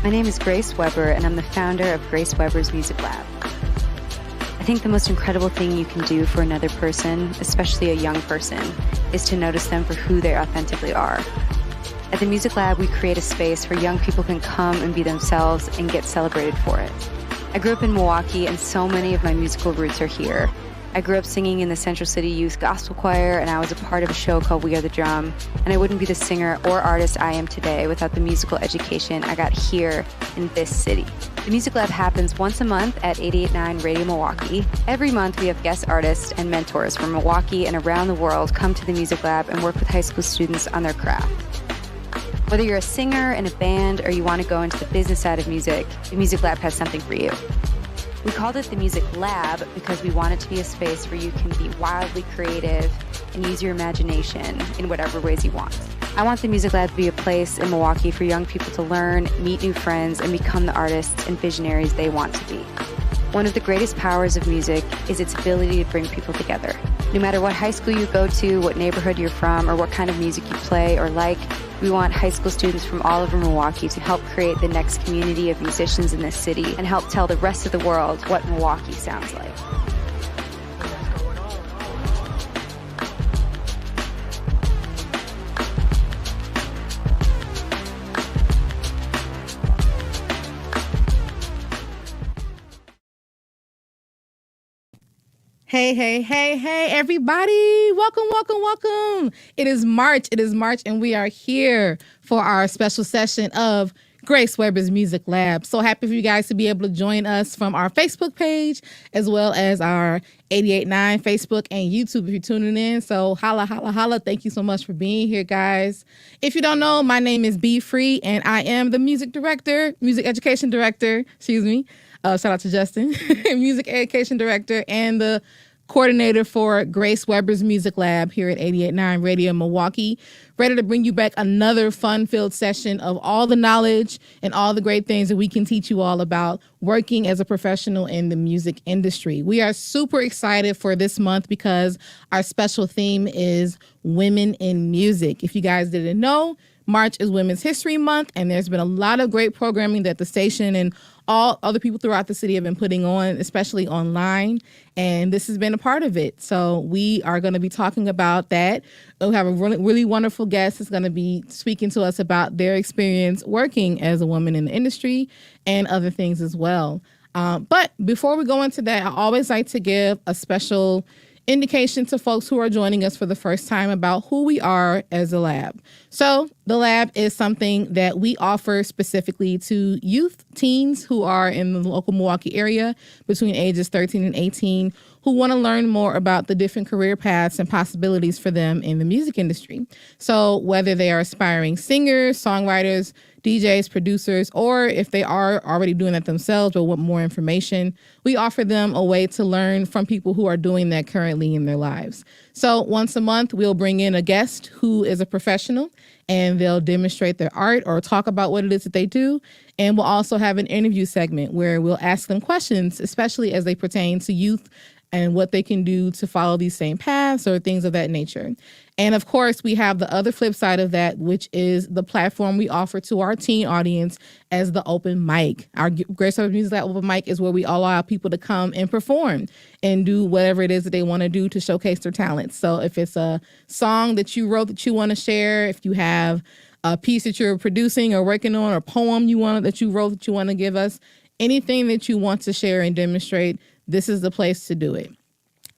My name is Grace Weber, and I'm the founder of Grace Weber's Music Lab. I think the most incredible thing you can do for another person, especially a young person, is to notice them for who they authentically are. At the Music Lab, we create a space where young people can come and be themselves and get celebrated for it. I grew up in Milwaukee, and so many of my musical roots are here. I grew up singing in the Central City Youth Gospel Choir, and I was a part of a show called We Are the Drum, and I wouldn't be the singer or artist I am today without the musical education I got here in this city. The Music Lab happens once a month at 88.9 Radio Milwaukee. Every month we have guest artists and mentors from Milwaukee and around the world come to the Music Lab and work with high school students on their craft. Whether you're a singer in a band or you want to go into the business side of music, the Music Lab has something for you. We called it the Music Lab because we want it to be a space where you can be wildly creative and use your imagination in whatever ways you want. I want the Music Lab to be a place in Milwaukee for young people to learn, meet new friends, and become the artists and visionaries they want to be. One of the greatest powers of music is its ability to bring people together. No matter what high school you go to, what neighborhood you're from, or what kind of music you play or like, we want high school students from all over Milwaukee to help create the next community of musicians in this city and help tell the rest of the world what Milwaukee sounds like. Hey, everybody. Welcome. It is March, and we are here for our special session of Grace Weber's Music Lab. So happy for you guys to be able to join us from our Facebook page, as well as our 88.9 Facebook and YouTube if you're tuning in. So holla. Thank you so much for being here, guys. If you don't know, my name is B Free, and I am the music education director, shout out to Justin, music education director, and the coordinator for Grace Weber's Music Lab here at 88.9 Radio Milwaukee. Ready to bring you back another fun-filled session of all the knowledge and all the great things that we can teach you all about working as a professional in the music industry. We are super excited for this month because our special theme is Women in Music. If you guys didn't know, March is Women's History Month, and there's been a lot of great programming that the station and all other people throughout the city have been putting on, especially online, and this has been a part of it. So we are going to be talking about that. We have a really wonderful guest that's going to be speaking to us about their experience working as a woman in the industry and other things as well. But before we go into that, I always like to give a special indication to folks who are joining us for the first time about who we are as a lab. So the lab is something that we offer specifically to youth, teens who are in the local Milwaukee area between ages 13 and 18 who want to learn more about the different career paths and possibilities for them in the music industry. So whether they are aspiring singers, songwriters, DJs, producers, or if they are already doing that themselves but want more information, we offer them a way to learn from people who are doing that currently in their lives. So once a month, we'll bring in a guest who is a professional, and they'll demonstrate their art or talk about what it is that they do. And we'll also have an interview segment where we'll ask them questions, especially as they pertain to youth and what they can do to follow these same paths or things of that nature. And of course, we have the other flip side of that, which is the platform we offer to our teen audience as the open mic. Our Grace Weber Music Lab open mic is where we allow people to come and perform and do whatever it is that they want to do to showcase their talents. So if it's a song that you wrote that you want to share, if you have a piece that you're producing or working on, or a poem that you wrote that you want to give us, anything that you want to share and demonstrate, this is the place to do it.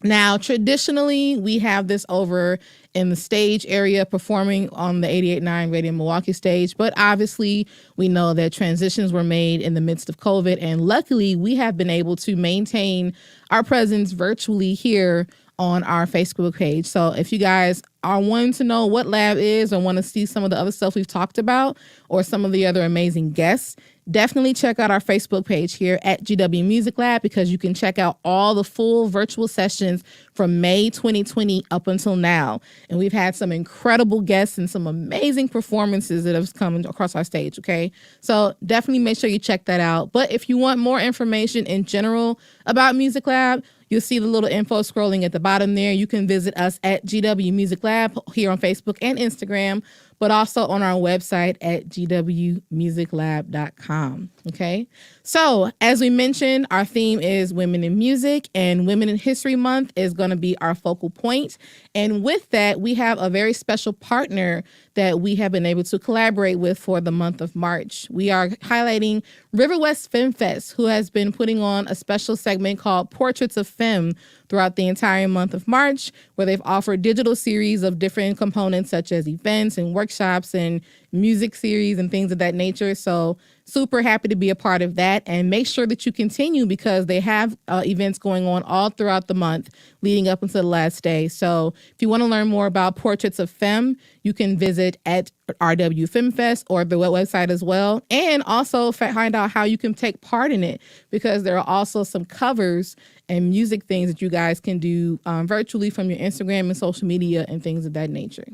Now, traditionally, we have this over in the stage area performing on the 88.9 Radio Milwaukee stage, but obviously we know that transitions were made in the midst of COVID, and luckily we have been able to maintain our presence virtually here on our Facebook page. So if you guys are wanting to know what Lab is or want to see some of the other stuff we've talked about or some of the other amazing guests, definitely check out our Facebook page here at GW Music Lab, because you can check out all the full virtual sessions from May 2020 up until now. And we've had some incredible guests and some amazing performances that have come across our stage, okay? So definitely make sure you check that out. But if you want more information in general about Music Lab, you'll see the little info scrolling at the bottom there. You can visit us at GW Music Lab here on Facebook and Instagram. but also on our website at gwmusiclab.com. Okay. So as we mentioned, our theme is Women in Music, and Women in History Month is going to be our focal point. And with that, we have a very special partner that we have been able to collaborate with for the month of March. We are highlighting River West Femme Fest, who has been putting on a special segment called Portraits of Femme throughout the entire month of March, where they've offered digital series of different components such as events and workshops and music series and things of that nature. So super happy to be a part of that, and make sure that you continue because they have events going on all throughout the month leading up until the last day. So if you want to learn more about Portraits of Femme, you can visit at RW Femme Fest or the website as well, and also find out how you can take part in it, because there are also some covers and music things that you guys can do virtually from your Instagram and social media and things of that nature.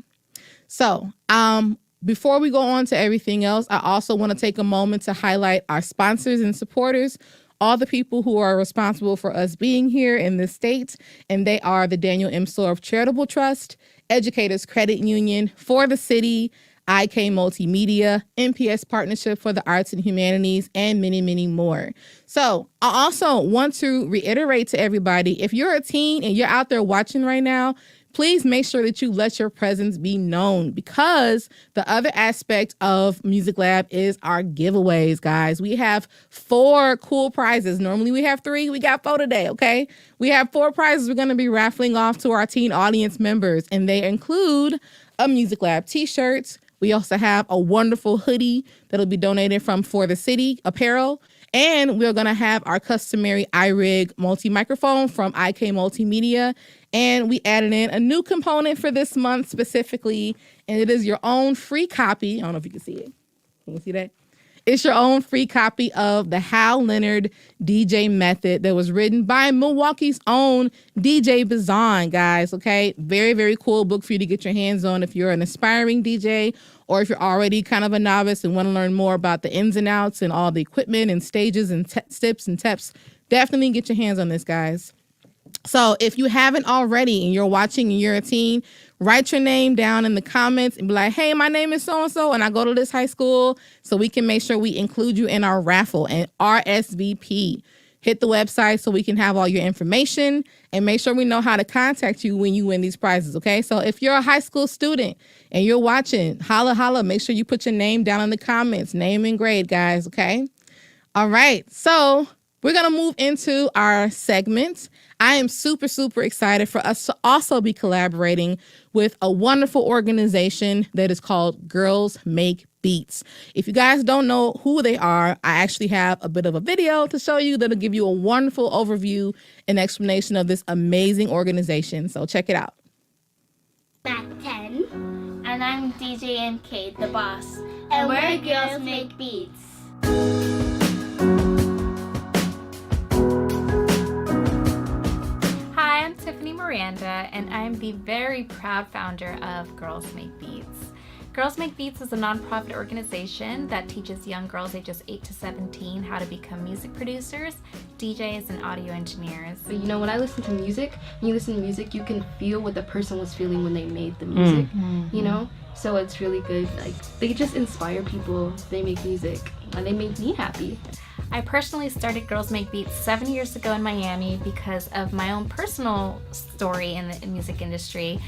So before we go on to everything else, I also want to take a moment to highlight our sponsors and supporters, all the people who are responsible for us being here in this state, and they are the Daniel M. Sorf Charitable Trust, Educators Credit Union, For the City, IK Multimedia, NPS Partnership for the Arts and Humanities, and many, many more. So I also want to reiterate to everybody, if you're a teen and you're out there watching right now, please make sure that you let your presence be known, because the other aspect of Music Lab is our giveaways, guys. We have 4 cool prizes. Normally we have 3. We got 4 today, okay? We have 4 prizes we're going to be raffling off to our teen audience members, and they include a Music Lab t-shirt. We also have a wonderful hoodie that'll be donated from For the City Apparel. And we're going to have our customary iRig multi-microphone from IK Multimedia. And we added in a new component for this month specifically, and it is your own free copy. I don't know if you can see it. Can you see that? It's your own free copy of the Hal Leonard DJ Method that was written by Milwaukee's own DJ Bazan, guys, okay? Very, very cool book for you to get your hands on if you're an aspiring DJ, or if you're already kind of a novice and want to learn more about the ins and outs and all the equipment and stages and steps and steps. Definitely get your hands on this, guys. So if you haven't already and you're watching and you're a teen, write your name down in the comments and be like, hey, my name is so-and-so and I go to this high school, so we can make sure we include you in our raffle and RSVP. Hit the website so we can have all your information and make sure we know how to contact you when you win these prizes, okay? So if you're a high school student and you're watching, holla, make sure you put your name down in the comments, name and grade, guys, okay? All right, so we're going to move into our segment. I am super, super excited for us to also be collaborating with a wonderful organization that is called Girls Make Beats. If you guys don't know who they are, I actually have a bit of a video to show you that'll give you a wonderful overview and explanation of this amazing organization. So check it out. Mac 10. And I'm DJ MK, the boss. And we're Girls Make Beats. Hi, I'm Tiffany Miranda, and I'm the very proud founder of Girls Make Beats. Girls Make Beats is a nonprofit organization that teaches young girls ages 8 to 17 how to become music producers, DJs, and audio engineers. You know, when I listen to music, when you listen to music, you can feel what the person was feeling when they made the music, you know? So it's really good. Like, they just inspire people. They make music, and they make me happy. I personally started Girls Make Beats 7 years ago in Miami because of my own personal story in the music industry.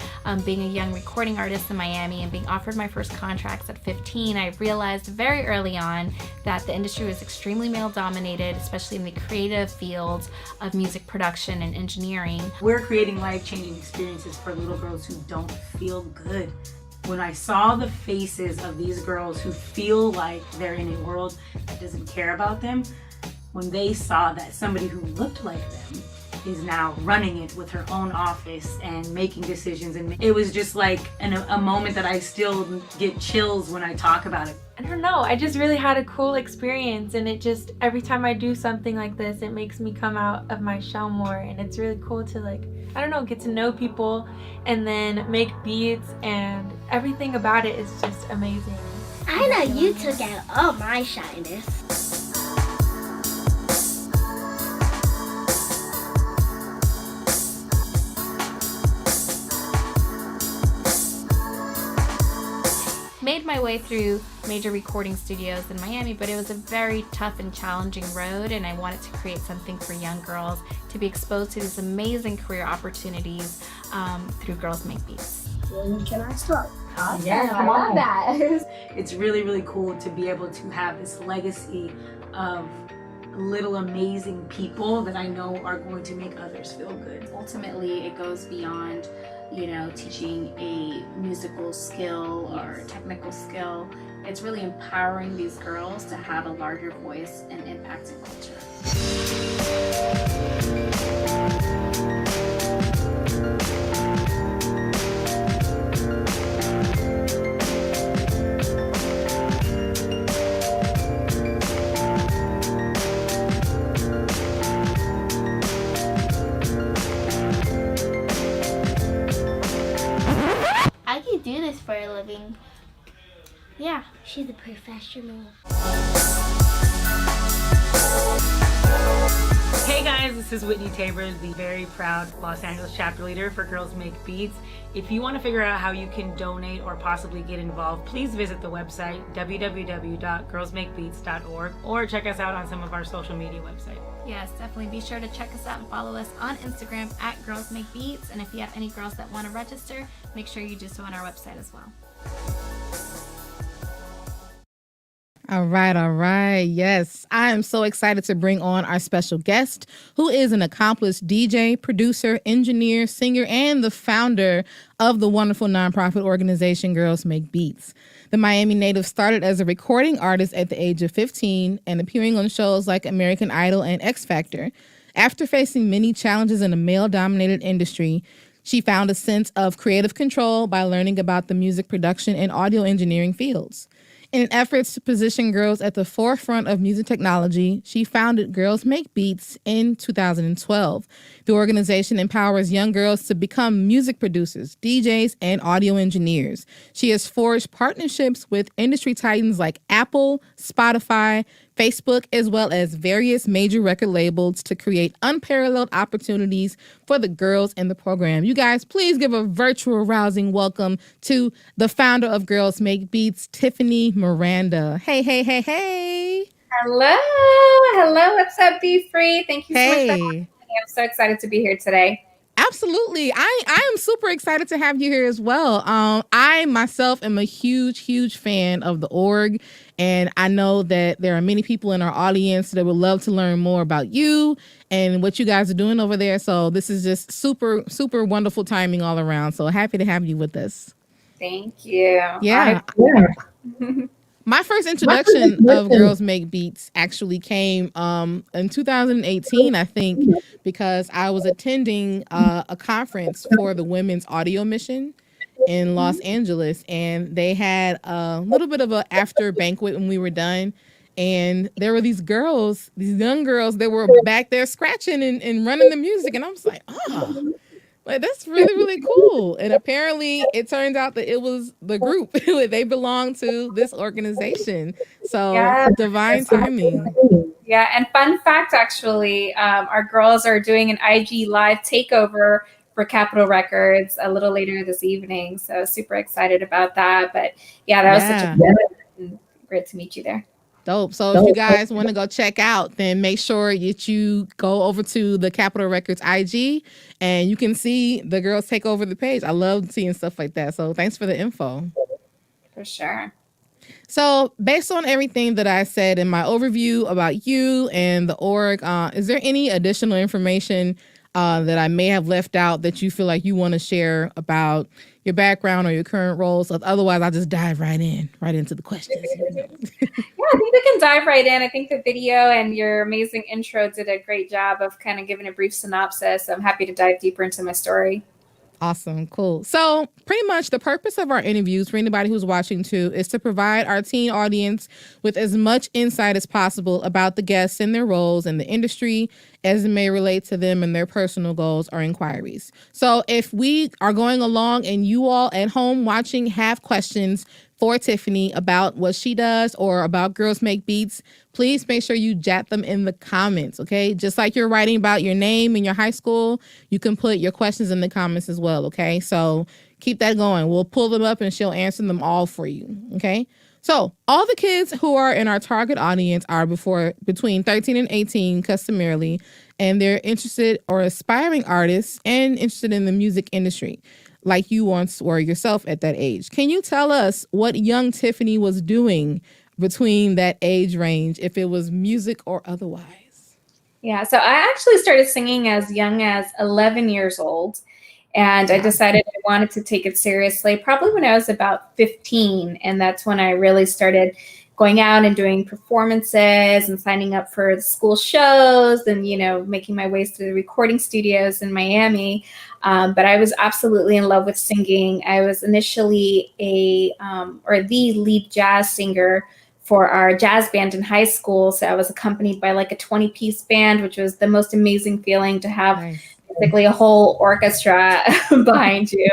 Being a young recording artist in Miami and being offered my first contracts at 15, I realized very early on that the industry was extremely male-dominated, especially in the creative fields of music production and engineering. We're creating life-changing experiences for little girls who don't feel good. When I saw the faces of these girls who feel like they're in a world that doesn't care about them, when they saw that somebody who looked like them is now running it with her own office and making decisions, and it was just like a moment that I still get chills when I talk about it. I don't know, I just really had a cool experience, and it just, every time I do something like this, it makes me come out of my shell more, and it's really cool to, like, I don't know, get to know people and then make beats, and everything about it is just amazing. I know you took out all my shyness. my way through major recording studios in Miami, but it was a very tough and challenging road, and I wanted to create something for young girls to be exposed to these amazing career opportunities through Girls Make Beats. When can I start? Yeah, I love that. It's really, really cool to be able to have this legacy of little amazing people that I know are going to make others feel good. Ultimately, it goes beyond, teaching a musical skill or technical skill. It's really empowering these girls to have a larger voice and impact in culture. I could do this for a living. Yeah. She's a professional. Hey guys, this is Whitney Tabor, the very proud Los Angeles chapter leader for Girls Make Beats. If you want to figure out how you can donate or possibly get involved, please visit the website www.girlsmakebeats.org or check us out on some of our social media websites. Yes, definitely be sure to check us out and follow us on Instagram at Girls Make Beats. And if you have any girls that want to register, make sure you do so on our website as well. All right. Yes, I am so excited to bring on our special guest, who is an accomplished DJ, producer, engineer, singer, and the founder of the wonderful nonprofit organization Girls Make Beats. The Miami native started as a recording artist at the age of 15 and appearing on shows like American Idol and X Factor. After facing many challenges in a male-dominated industry, she found a sense of creative control by learning about the music production and audio engineering fields. In an effort to position girls at the forefront of music technology, she founded Girls Make Beats in 2012. The organization empowers young girls to become music producers, DJs, and audio engineers. She has forged partnerships with industry titans like Apple, Spotify, Facebook, as well as various major record labels to create unparalleled opportunities for the girls in the program. You guys, please give a virtual rousing welcome to the founder of Girls Make Beats, Tiffany Miranda. Hey. Hello. What's up, Be Free? Thank you so much for having me. I'm so excited to be here today. Absolutely. I am super excited to have you here as well. I myself am a huge fan of the org, and I know that there are many people in our audience that would love to learn more about you and what you guys are doing over there. So this is just super wonderful timing all around. So happy to have you with us. Thank you. Yeah. My first introduction of Girls Make Beats actually came in 2018, I think, because I was attending a conference for the Women's Audio Mission in Los Angeles, and they had a little bit of an after banquet when we were done. And there were these girls, these young girls that were back there scratching and running the music. And I was like, like, that's really cool. And apparently it turns out that it was the group. They belong to this organization. So divine timing. Yeah, and fun fact, actually, our girls are doing an IG live takeover for Capitol Records a little later this evening. So super excited about that. But yeah, that was such a great to meet you there. Dope. So if you guys want to go check out, then make sure that you go over to the Capitol Records IG and you can see the girls take over the page. I love seeing stuff like that. So thanks for the info. For sure. So based on everything that I said in my overview about you and the org, is there any additional information that I may have left out that you feel like you want to share about your background or your current roles? Otherwise, I'll just dive right into the questions. Yeah, I think we can dive right in. I think the video and your amazing intro did a great job of kind of giving a brief synopsis. I'm happy to dive deeper into my story. Awesome. Cool. So pretty much the purpose of our interviews for anybody who's watching too is to provide our teen audience with as much insight as possible about the guests and their roles in the industry as it may relate to them and their personal goals or inquiries. So if we are going along and you all at home watching have questions, for Tiffany about what she does or about Girls Make Beats, please make sure you jot them in the comments, okay? Just like you're writing about your name in your high school, you can put your questions in the comments as well, okay? So keep that going. We'll pull them up and she'll answer them all for you, okay? So all the kids who are in our target audience are between 13 and 18 customarily, and they're interested or aspiring artists and interested in the music industry like you once were yourself at that age. Can you tell us what young Tiffany was doing between that age range, if it was music or otherwise? Yeah, so I actually started singing as young as 11 years old. And I decided I wanted to take it seriously probably when I was about 15. And that's when I really started going out and doing performances and signing up for school shows and, making my ways through the recording studios in Miami. But I was absolutely in love with singing. I was initially the lead jazz singer for our jazz band in high school. So I was accompanied by like a 20-piece band, which was the most amazing feeling to have. Nice. Basically a whole orchestra behind you.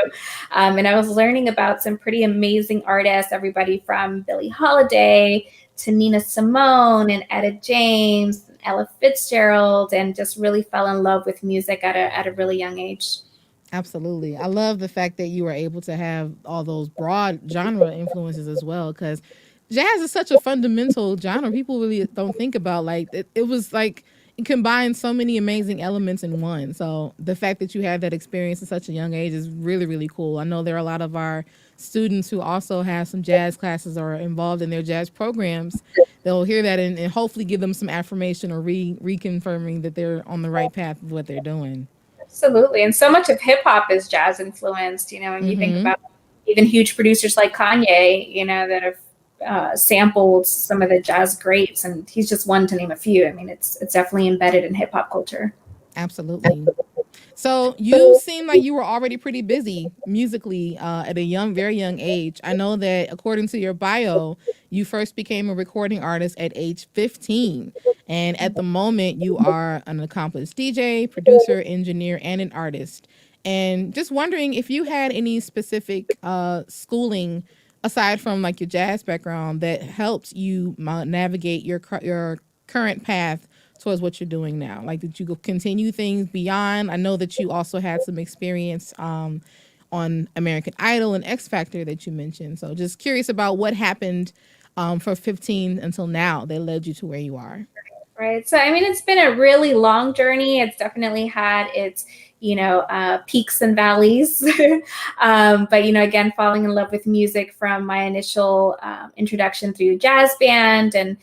And I was learning about some pretty amazing artists, everybody from Billie Holiday to Nina Simone and Etta James, and Ella Fitzgerald, and just really fell in love with music at a really young age. Absolutely. I love the fact that you were able to have all those broad genre influences as well, because jazz is such a fundamental genre. People really don't think about it was like it combines so many amazing elements in one. So the fact that you had that experience at such a young age is really, really cool. I know there are a lot of our students who also have some jazz classes or are involved in their jazz programs. They'll hear that and hopefully give them some affirmation or reconfirming that they're on the right path of what they're doing. Absolutely. And so much of hip hop is jazz influenced, when you think about even huge producers like Kanye, that have sampled some of the jazz greats, and he's just one to name a few. I mean, it's definitely embedded in hip hop culture. Absolutely. So you seem like you were already pretty busy musically at a very young age. I know that according to your bio, you first became a recording artist at age 15. And at the moment, you are an accomplished DJ, producer, engineer, and an artist. And just wondering if you had any specific schooling aside from like your jazz background that helped you navigate your current path towards what you're doing now. Like, did you continue things beyond? I know that you also had some experience on American Idol and X Factor that you mentioned. So just curious about what happened for 15 until now that led you to where you are. Right. So, I mean, it's been a really long journey. It's definitely had its, peaks and valleys. But, again, falling in love with music from my initial introduction through jazz band and,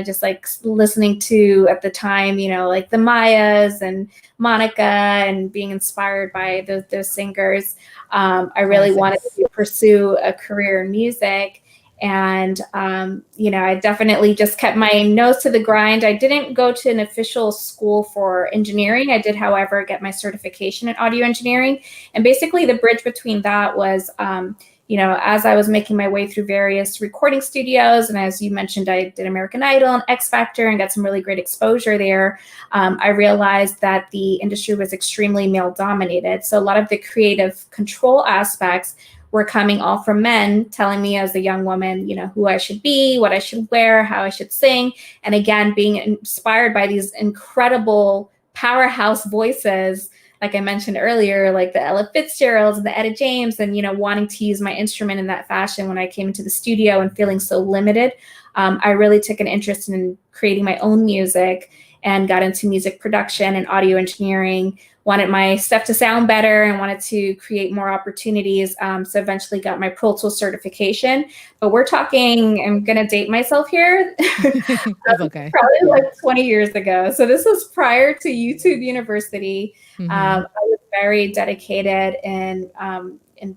just like listening to at the time, like the Mayas and Monica and being inspired by those singers. I really wanted to pursue a career in music. And, I definitely just kept my nose to the grind. I didn't go to an official school for engineering. I did, however, get my certification in audio engineering. And basically the bridge between that was, as I was making my way through various recording studios, and as you mentioned, I did American Idol and X Factor and got some really great exposure there. I realized that the industry was extremely male dominated. So a lot of the creative control aspects were coming all from men telling me as a young woman, who I should be, what I should wear, how I should sing. And again, being inspired by these incredible powerhouse voices, like I mentioned earlier, like the Ella Fitzgeralds and the Etta James, and, wanting to use my instrument in that fashion when I came into the studio and feeling so limited. I really took an interest in creating my own music and got into music production and audio engineering, wanted my stuff to sound better and wanted to create more opportunities. So eventually got my Pro Tools certification. But we're talking, I'm going to date myself here. That's okay. Probably like 20 years ago. So this was prior to YouTube University. I was very dedicated and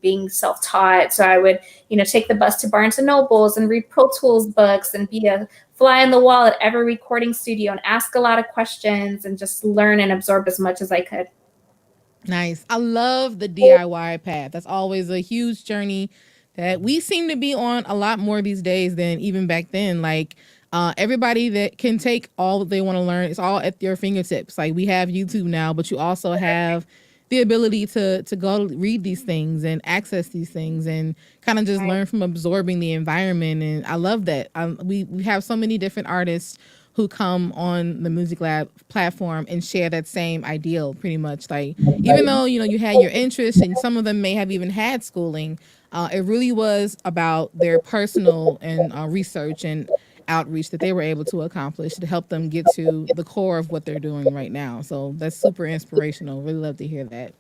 being self-taught. So I would, take the bus to Barnes and Nobles and read Pro Tools books and be a fly on the wall at every recording studio and ask a lot of questions and just learn and absorb as much as I could. Nice. I love the DIY path. That's always a huge journey that we seem to be on a lot more these days than even back then. Like everybody that can take all that they want to learn, it's all at their fingertips. Like we have YouTube now, but you also have the ability to go read these things and access these things and kind of just learn from absorbing the environment. And I love that. We have so many different artists who come on the Music Lab platform and share that same ideal pretty much. Like, even though, you had your interests and some of them may have even had schooling, it really was about their personal and research and outreach that they were able to accomplish to help them get to the core of what they're doing right now. So that's super inspirational. Really love to hear that.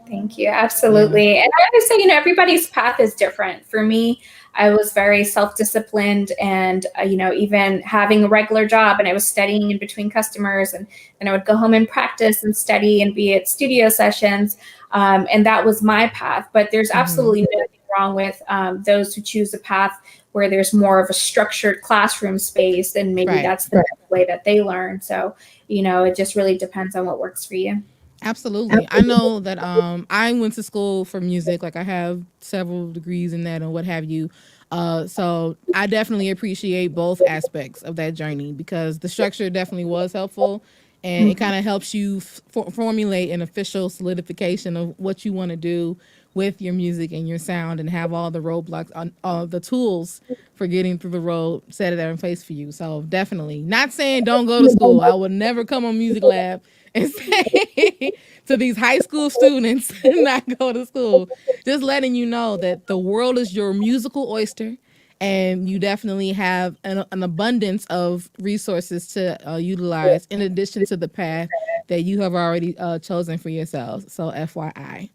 Thank you. Absolutely. And I always say, everybody's path is different. For me, I was very self-disciplined and, even having a regular job, and I was studying in between customers, and then I would go home and practice and study and be at studio sessions. And that was my path. But there's absolutely nothing wrong with those who choose a path where there's more of a structured classroom space, and maybe that's the way that they learn. So, it just really depends on what works for you. Absolutely. I know that I went to school for music. Like, I have several degrees in that and what have you. So I definitely appreciate both aspects of that journey, because the structure definitely was helpful, and it kind of helps you formulate an official solidification of what you want to do with your music and your sound, and have all the roadblocks on the tools for getting through the road set it in place for you. So definitely not saying don't go to school. I would never come on Music Lab and say to these high school students not go to school. Just letting you know that the world is your musical oyster, and you definitely have an abundance of resources to utilize in addition to the path that you have already chosen for yourselves. So FYI.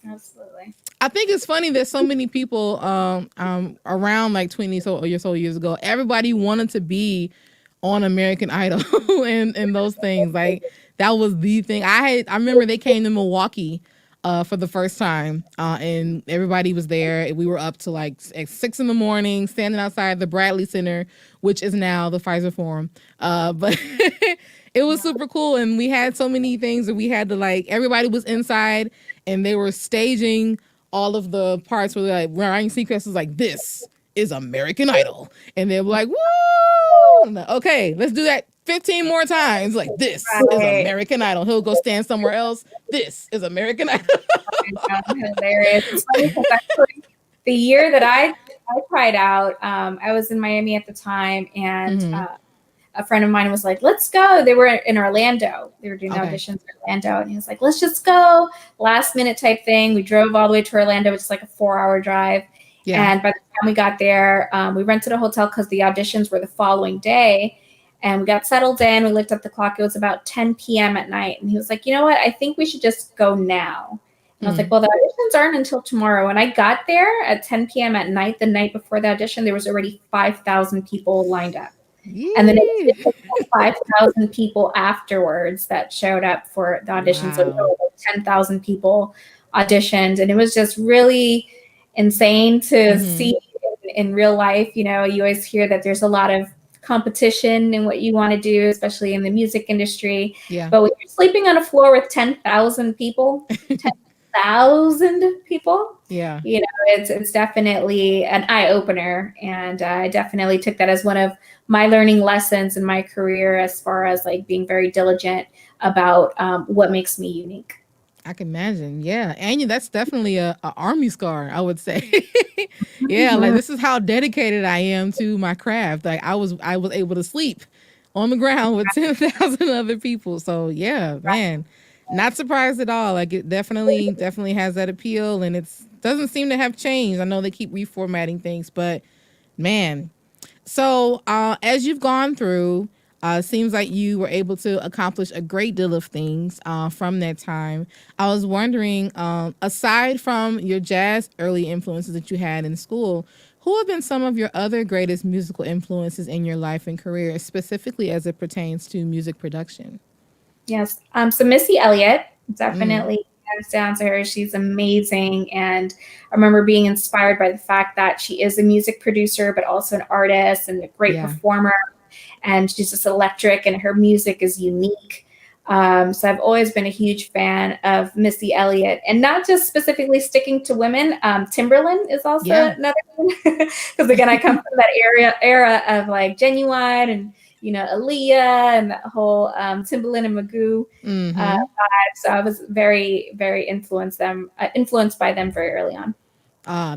Absolutely. I think it's funny that so many people around like 20 or so years ago, everybody wanted to be on American Idol and those things. Like, that was the thing. I remember they came to Milwaukee for the first time, and everybody was there. We were up to like 6 a.m, standing outside the Bradley Center, which is now the Pfizer Forum. But it was super cool, and we had so many things that we had to, like, everybody was inside, and they were staging all of the parts where they're like wearing sequences like, this is American Idol, and they were like, woo! Like, okay, let's do that 15 more times. Like, this is American Idol. He'll go stand somewhere else. This is American Idol. Hilarious. It's funny because actually the year that I tried out, I was in Miami at the time, and a friend of mine was like, let's go. They were in Orlando. They were doing auditions in Orlando. And he was like, let's just go. Last minute type thing. We drove all the way to Orlando, which is like a 4-hour drive. Yeah. And by the time we got there, we rented a hotel because the auditions were the following day. And we got settled in. We looked at the clock. It was about 10 p.m. at night. And he was like, you know what? I think we should just go now. And I was like, well, the auditions aren't until tomorrow. And I got there at 10 p.m. at night. The night before the audition, there was already 5,000 people lined up. Yay. And then it took 5,000 people afterwards that showed up for the audition. Wow. So 10,000 people auditioned. And it was just really insane to see in real life. You always hear that there's a lot of competition in what you want to do, especially in the music industry. Yeah. But when you're sleeping on a floor with 10,000 people, 10,000 people, it's definitely an eye-opener. And I definitely took that as one of my learning lessons in my career, as far as like being very diligent about what makes me unique. I can imagine. Yeah. And that's definitely a army scar, I would say. Yeah. Like, this is how dedicated I am to my craft. Like, I was able to sleep on the ground with 10,000 other people. So yeah, man, not surprised at all. Like, it definitely has that appeal, and doesn't seem to have changed. I know they keep reformatting things, but man. So as you've gone through, seems like you were able to accomplish a great deal of things from that time. I was wondering, aside from your jazz early influences that you had in school, who have been some of your other greatest musical influences in your life and career, specifically as it pertains to music production? Yes. So Missy Elliott, definitely hands down to her. She's amazing. And I remember being inspired by the fact that she is a music producer, but also an artist and a great performer. And she's just electric, and her music is unique. So I've always been a huge fan of Missy Elliott, and not just specifically sticking to women. Timberland is also another one, because again, I come from that era of like Genuine and Aaliyah and that whole Timbaland and Magoo vibe. So I was very, very influenced by them very early on.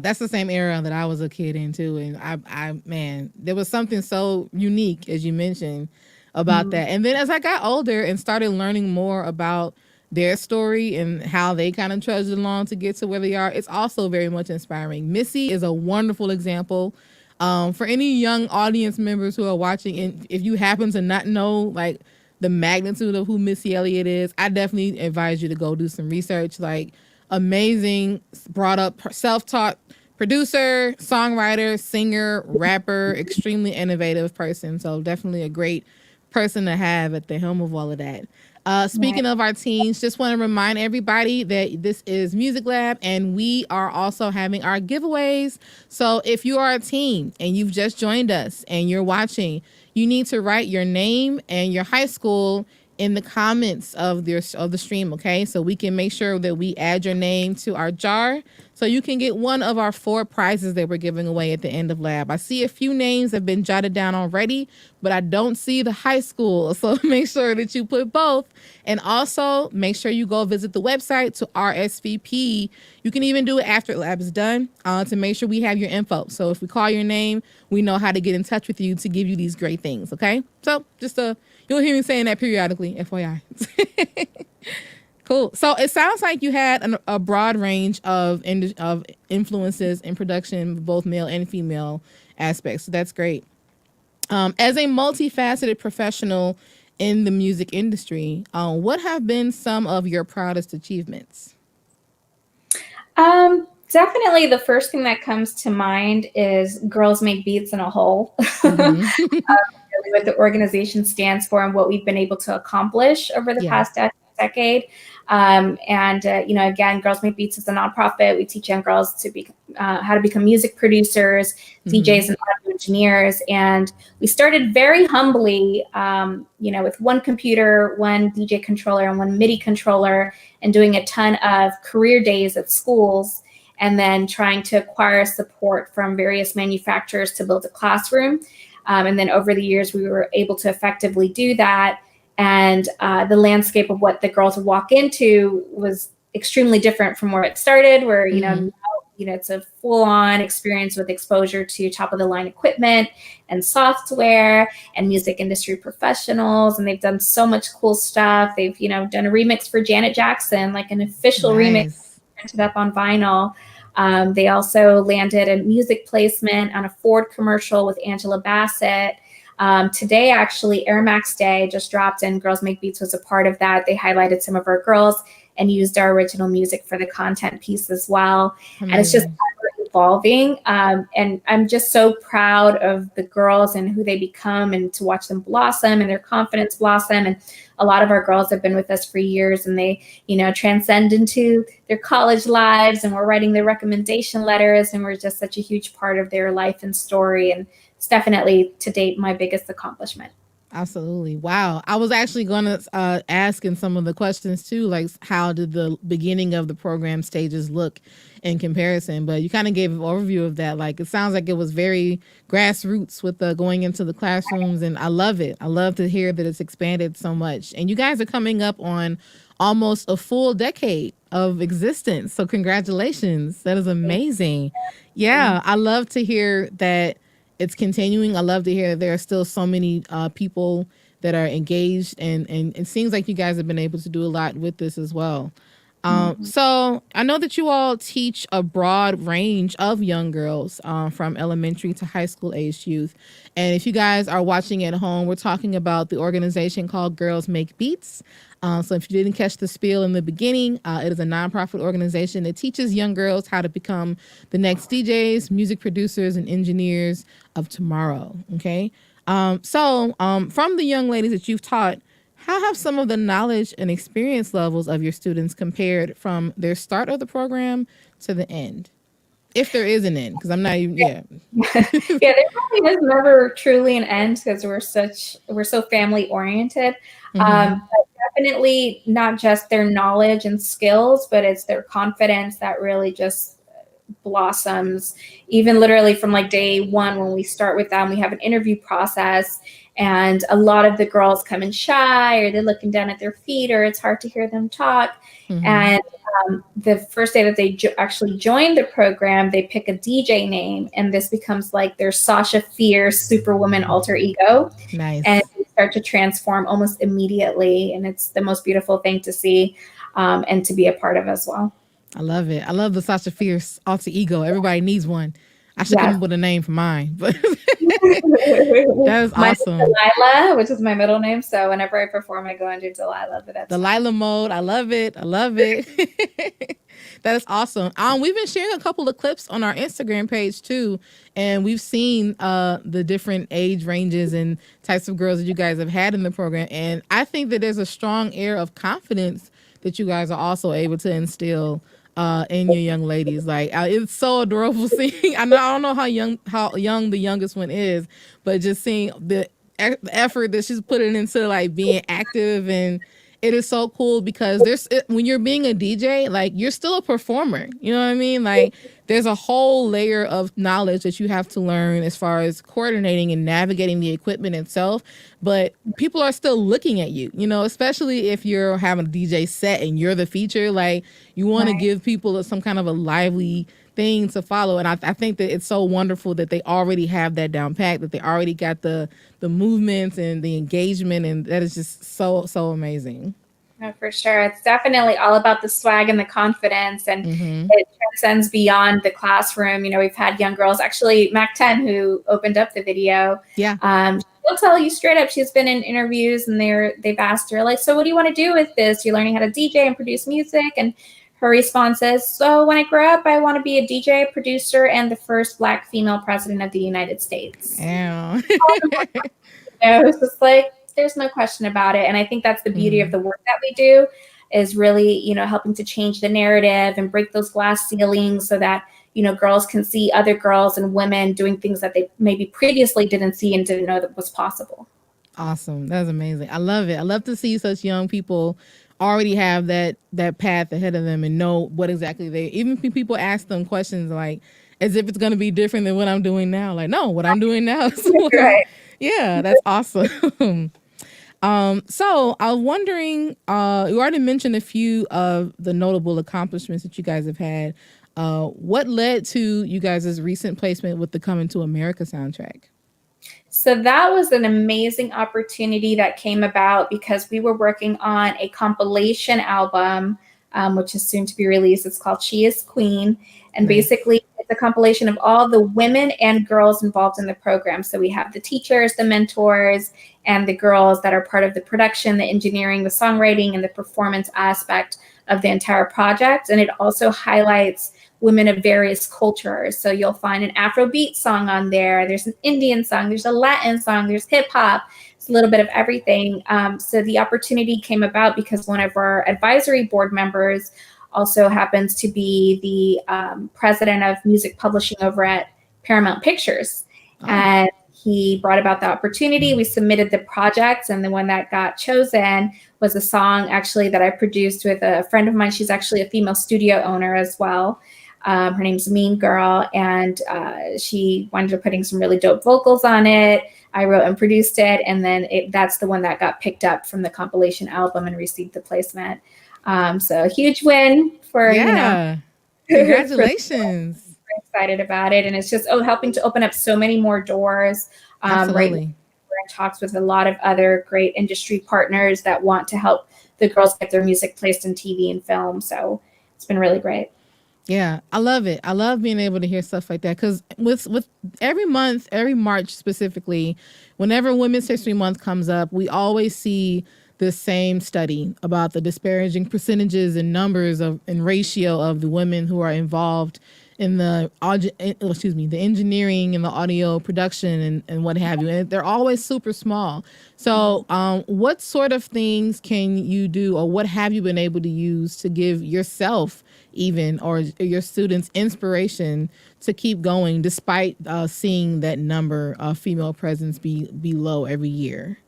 That's the same era that I was a kid in too. And I man, there was something so unique, as you mentioned, about that. And then as I got older and started learning more about their story and how they kind of trudged along to get to where they are, it's also very much inspiring. Missy is a wonderful example. For any young audience members who are watching, and if you happen to not know like the magnitude of who Missy Elliott is, I definitely advise you to go do some research. Like, amazing, brought up, self-taught producer, songwriter, singer, rapper, extremely innovative person. So definitely a great person to have at the helm of all of that. Speaking of our teens, just want to remind everybody that this is Music Lab and we are also having our giveaways. So if you are a teen and you've just joined us and you're watching, you need to write your name and your high school in the comments of the stream, okay? So we can make sure that we add your name to our jar so you can get one of our 4 prizes that we're giving away at the end of lab. I see a few names have been jotted down already, but I don't see the high school. So make sure that you put both. And also make sure you go visit the website to RSVP. You can even do it after lab is done to make sure we have your info. So if we call your name, we know how to get in touch with you to give you these great things, okay? So just you'll hear me saying that periodically, FYI. Cool. So it sounds like you had a broad range of influences in production, both male and female aspects. So that's great. As a multifaceted professional in the music industry, what have been some of your proudest achievements? Definitely the first thing that comes to mind is Girls Make Beats in a Whole. What the organization stands for and what we've been able to accomplish over the past decade. Again, Girls Make Beats is a nonprofit. We teach young girls to be how to become music producers, DJs, and audio engineers. And we started very humbly, with one computer, one DJ controller, and one MIDI controller, and doing a ton of career days at schools, and then trying to acquire support from various manufacturers to build a classroom. And then over the years, we were able to effectively do that. And the landscape of what the girls would walk into was extremely different from where it started, where, now, it's a full-on experience with exposure to top-of-the-line equipment and software and music industry professionals. And they've done so much cool stuff. They've, done a remix for Janet Jackson, like an official remix printed up on vinyl. They also landed a music placement on a Ford commercial with Angela Bassett. Today, actually, Air Max Day just dropped and Girls Make Beats was a part of that. They highlighted some of our girls and used our original music for the content piece as well. And it's just evolving. And I'm just so proud of the girls and who they become and to watch them blossom and their confidence blossom. And a lot of our girls have been with us for years and they, transcend into their college lives and we're writing their recommendation letters and we're just such a huge part of their life and story. And it's definitely to date my biggest accomplishment. Absolutely. Wow. I was actually going to ask in some of the questions too, like how did the beginning of the program stages look in comparison? But you kind of gave an overview of that. Like it sounds like it was very grassroots with going into the classrooms, and I love it. I love to hear that it's expanded so much. And you guys are coming up on almost a full decade of existence. So congratulations. That is amazing. Yeah, I love to hear that it's continuing. I love to hear that there are still so many people that are engaged, and it seems like you guys have been able to do a lot with this as well. So I know that you all teach a broad range of young girls from elementary to high school aged youth. And if you guys are watching at home, we're talking about the organization called Girls Make Beats. So if you didn't catch the spiel in the beginning, it is a nonprofit organization that teaches young girls how to become the next DJs, music producers, and engineers of tomorrow. Okay. So from the young ladies that you've taught, how have some of the knowledge and experience levels of your students compared from their start of the program to the end? If there is an end, because I'm not even, there probably is never truly an end because we're so family oriented. But definitely not just their knowledge and skills, but it's their confidence that really just blossoms, even literally from like day one when we start with them. We have an interview process And a lot of the girls come in shy, or they're looking down at their feet, or it's hard to hear them talk. And the first day that they actually join the program, they pick a DJ name, and this becomes like their Sasha Fierce Superwoman alter ego. Nice. And they start to transform almost immediately, and it's the most beautiful thing to see and to be a part of as well. I love it. I love the Sasha Fierce alter ego. Everybody needs one. I should come up with a name for mine, but that is awesome. Delilah, which is my middle name. So whenever I perform, I go under Delilah. But that's Delilah mode. I love it. I love it. That is awesome. We've been sharing a couple of clips on our Instagram page too, and we've seen the different age ranges and types of girls that you guys have had in the program. And I think that there's a strong air of confidence that you guys are also able to instill in your young ladies. Like it's so adorable seeing. I don't know how young the youngest one is, but just seeing the effort that she's putting into like being active, and it is so cool because when you're being a DJ, like you're still a performer. You know what I mean? Like there's a whole layer of knowledge that you have to learn as far as coordinating and navigating the equipment itself. But people are still looking at you, you know, especially if you're having a DJ set and you're the feature. Like you want to give people some kind of a lively thing to follow. And I think that it's so wonderful that they already have that down pat, that they already got the movements and the engagement. And that is just so, so amazing. No, for sure. It's definitely all about the swag and the confidence, and it transcends beyond the classroom. You know, we've had young girls, actually Mac 10, who opened up the video. Yeah. She'll tell you straight up, she's been in interviews and they've asked her, like, so what do you want to do with this? You're learning how to DJ and produce music. And her response is, so when I grow up, I want to be a DJ, producer, and the first Black female president of the United States. Ew. It's just like, there's no question about it. And I think that's the beauty of the work that we do, is really, you know, helping to change the narrative and break those glass ceilings so that, you know, girls can see other girls and women doing things that they maybe previously didn't see and didn't know that was possible. Awesome. That's amazing. I love it. I love to see such young people already have that path ahead of them and know what exactly even when people ask them questions like as if it's going to be different than what I'm doing now. Like, no, what I'm doing now is right. Yeah, that's awesome. So I was wondering, you already mentioned a few of the notable accomplishments that you guys have had. What led to you guys' recent placement with the Coming to America soundtrack? So that was an amazing opportunity that came about because we were working on a compilation album, which is soon to be released. It's called She is Queen. And basically, it's a compilation of all the women and girls involved in the program. So we have the teachers, the mentors, and the girls that are part of the production, the engineering, the songwriting, and the performance aspect of the entire project. And it also highlights women of various cultures. So you'll find an Afrobeat song on there. There's an Indian song. There's a Latin song. There's hip hop. It's a little bit of everything. So the opportunity came about because one of our advisory board members also happens to be the president of music publishing over at Paramount Pictures. Oh. And he brought about the opportunity. We submitted the projects, and the one that got chosen was a song actually that I produced with a friend of mine. She's actually a female studio owner as well. Her name's Mean Girl, and she wound up putting some really dope vocals on it. I wrote and produced it, and then that's the one that got picked up from the compilation album and received the placement. So a huge win for, you know. Congratulations. We're excited about it. And it's just helping to open up so many more doors. Absolutely. Right, we're in talks with a lot of other great industry partners that want to help the girls get their music placed in TV and film. So it's been really great. Yeah, I love it. I love being able to hear stuff like that because with every month, every March specifically, whenever Women's History Month comes up, we always see the same study about the disparaging percentages and numbers and ratio of the women who are involved in the engineering and the audio production and what have you. And they're always super small. So what sort of things can you do, or what have you been able to use to give yourself even or your students inspiration to keep going despite seeing that number of female presence be low every year?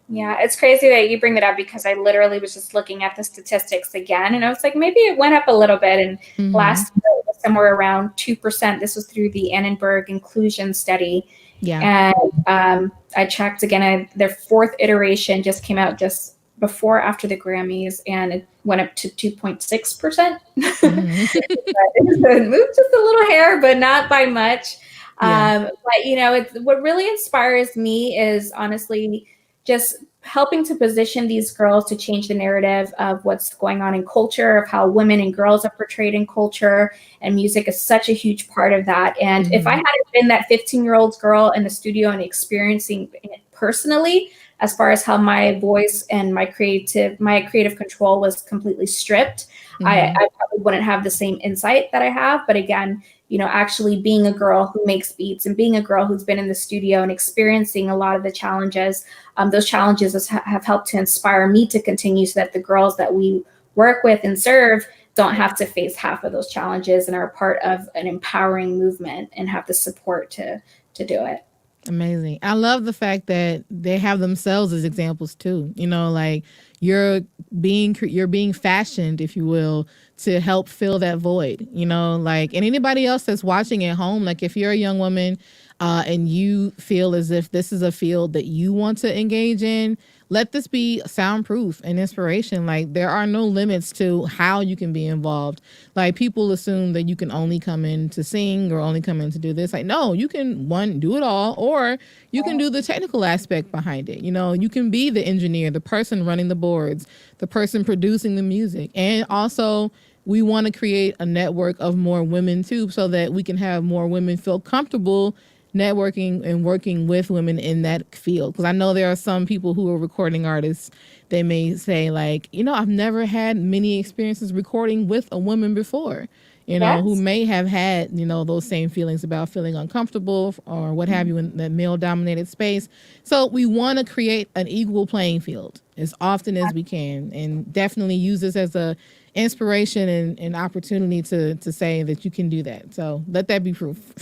Yeah, it's crazy that you bring that up because I literally was just looking at the statistics again, and I was like, maybe it went up a little bit. And last year it was somewhere around 2%. This was through the Annenberg Inclusion Study. Yeah. And I checked again. Their fourth iteration just came out just before after the Grammys, and it went up to 2.6%. Mhm. It moved just a little hair, but not by much. Yeah. But what really inspires me is honestly just helping to position these girls to change the narrative of what's going on in culture, of how women and girls are portrayed in culture, and music is such a huge part of that. And if I Mhm. hadn't been that 15-year-old girl in the studio and experiencing it personally, as far as how my voice and my creative control was completely stripped, I Mhm. probably wouldn't have the same insight that I have. But again, actually being a girl who makes beats and being a girl who's been in the studio and experiencing a lot of the challenges, those challenges have helped to inspire me to continue, so that the girls that we work with and serve don't have to face half of those challenges and are part of an empowering movement and have the support to do it. Amazing. I love the fact that they have themselves as examples too. Like you're you're being fashioned, if you will, to help fill that void. Like, and anybody else that's watching at home, like if you're a young woman and you feel as if this is a field that you want to engage in, let this be soundproof and inspiration. Like there are no limits to how you can be involved. Like people assume that you can only come in to sing or only come in to do this. Like no, you can do it all, or you can do the technical aspect behind it. You can be the engineer, the person running the boards, the person producing the music. And also we want to create a network of more women too, so that we can have more women feel comfortable networking and working with women in that field. Because I know there are some people who are recording artists, they may say like, I've never had many experiences recording with a woman before, who Yes. may have had, those same feelings about feeling uncomfortable or what have you in that male dominated space. So we want to create an equal playing field as often as we can, and definitely use this as a inspiration and opportunity to say that you can do that. So let that be proof.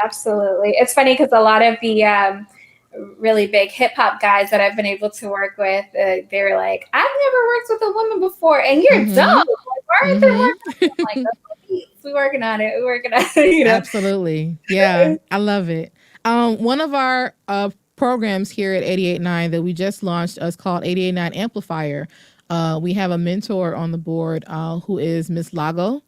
Absolutely. It's funny because a lot of the really big hip hop guys that I've been able to work with, they're like, I've never worked with a woman before, and you're Mhm. dumb. Like, why aren't there more? Mhm. I'm like, we're working on it. We're working on it. Absolutely. Yeah, I love it. One of our programs here at 889 that we just launched is called 889 Amplifier. We have a mentor on the board who is Miss Lago.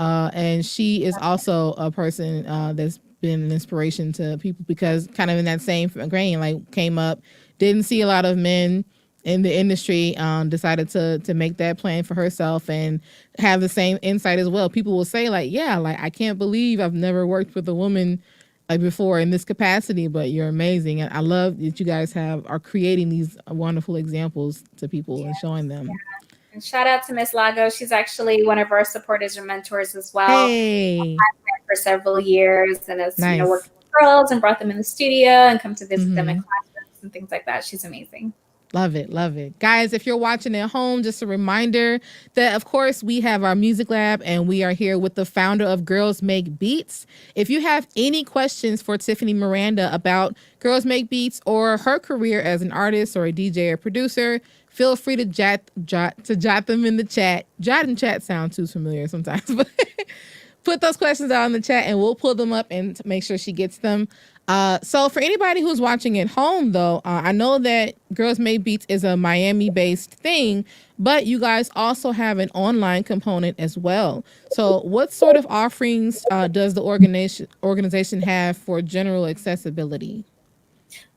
And she is also a person that's been an inspiration to people, because kind of in that same grain, like came up, didn't see a lot of men in the industry, decided to make that plan for herself and have the same insight as well. People will say like, yeah, like I can't believe I've never worked with a woman like before in this capacity, but you're amazing. And I love that you guys are creating these wonderful examples to people and showing them. And shout out to Miss Lago. She's actually one of our supporters and mentors as well. Hey, For several years, and has nice. worked with girls and brought them in the studio and come to visit them in Mhm. classrooms and things like that. She's amazing. Love it. Love it. Guys, if you're watching at home, just a reminder that, of course, we have our music lab and we are here with the founder of Girls Make Beats. If you have any questions for Tiffany Miranda about Girls Make Beats or her career as an artist or a DJ or producer, feel free to jot them in the chat. Jot and chat sound too familiar sometimes, but put those questions out in the chat and we'll pull them up and make sure she gets them. So for anybody who's watching at home, though, I know that Girls Make Beats is a Miami-based thing, but you guys also have an online component as well. So what sort of offerings does the organization have for general accessibility?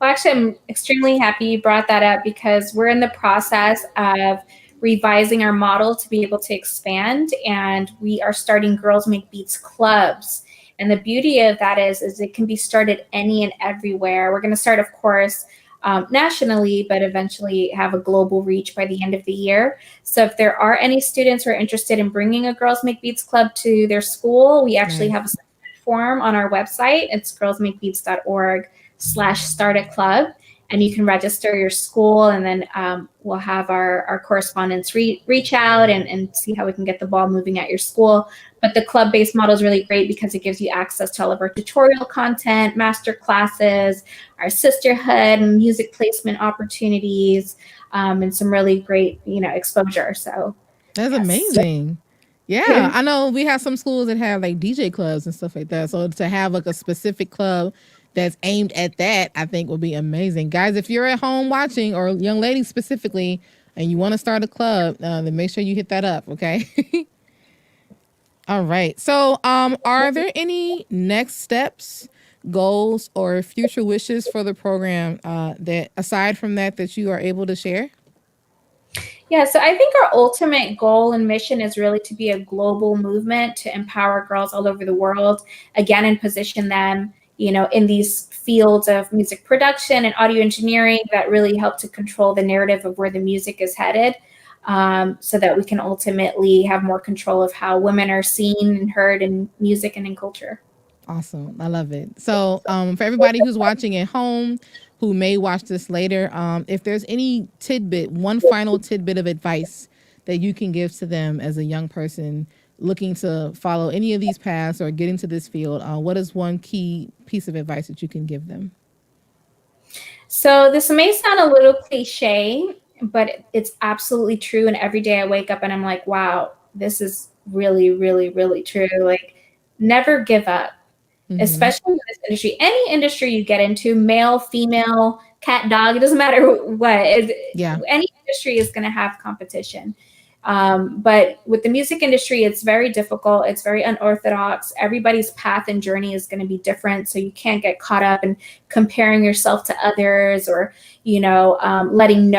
Well, actually, I'm extremely happy you brought that up because we're in the process of revising our model to be able to expand, and we are starting Girls Make Beats clubs. And the beauty of that is it can be started any and everywhere. We're going to start, of course, nationally, but eventually have a global reach by the end of the year. So if there are any students who are interested in bringing a Girls Make Beats club to their school, we actually have a form on our website. It's girlsmakebeats.org/start a club, and you can register your school, and then we'll have our correspondents reach out and see how we can get the ball moving at your school. But the club-based model is really great because it gives you access to all of our tutorial content, master classes, our sisterhood, and music placement opportunities, and some really great exposure. So That's amazing. Yeah, I know we have some schools that have like DJ clubs and stuff like that. So to have like a specific club that's aimed at that, I think would be amazing. Guys, if you're at home watching, or young ladies specifically, and you want to start a club, then make sure you hit that up, okay? All right. So, are there any next steps, goals, or future wishes for the program that, aside from that you are able to share? Yeah, so I think our ultimate goal and mission is really to be a global movement to empower girls all over the world, again, and position them, in these fields of music production and audio engineering that really help to control the narrative of where the music is headed, so that we can ultimately have more control of how women are seen and heard in music and in culture. Awesome. I love it. So, for everybody who's watching at home, who may watch this later, if there's any one final tidbit of advice that you can give to them as a young person looking to follow any of these paths or get into this field, what is one key piece of advice that you can give them? So this may sound a little cliche, but it's absolutely true. And every day I wake up and I'm like, wow, this is really, really, really true. Like, never give up. Especially in this industry, any industry you get into, male, female, cat, dog, it doesn't matter what. Any industry is going to have competition. But with the music industry, it's very difficult. It's very unorthodox. Everybody's path and journey is going to be different. So you can't get caught up in comparing yourself to others, or, letting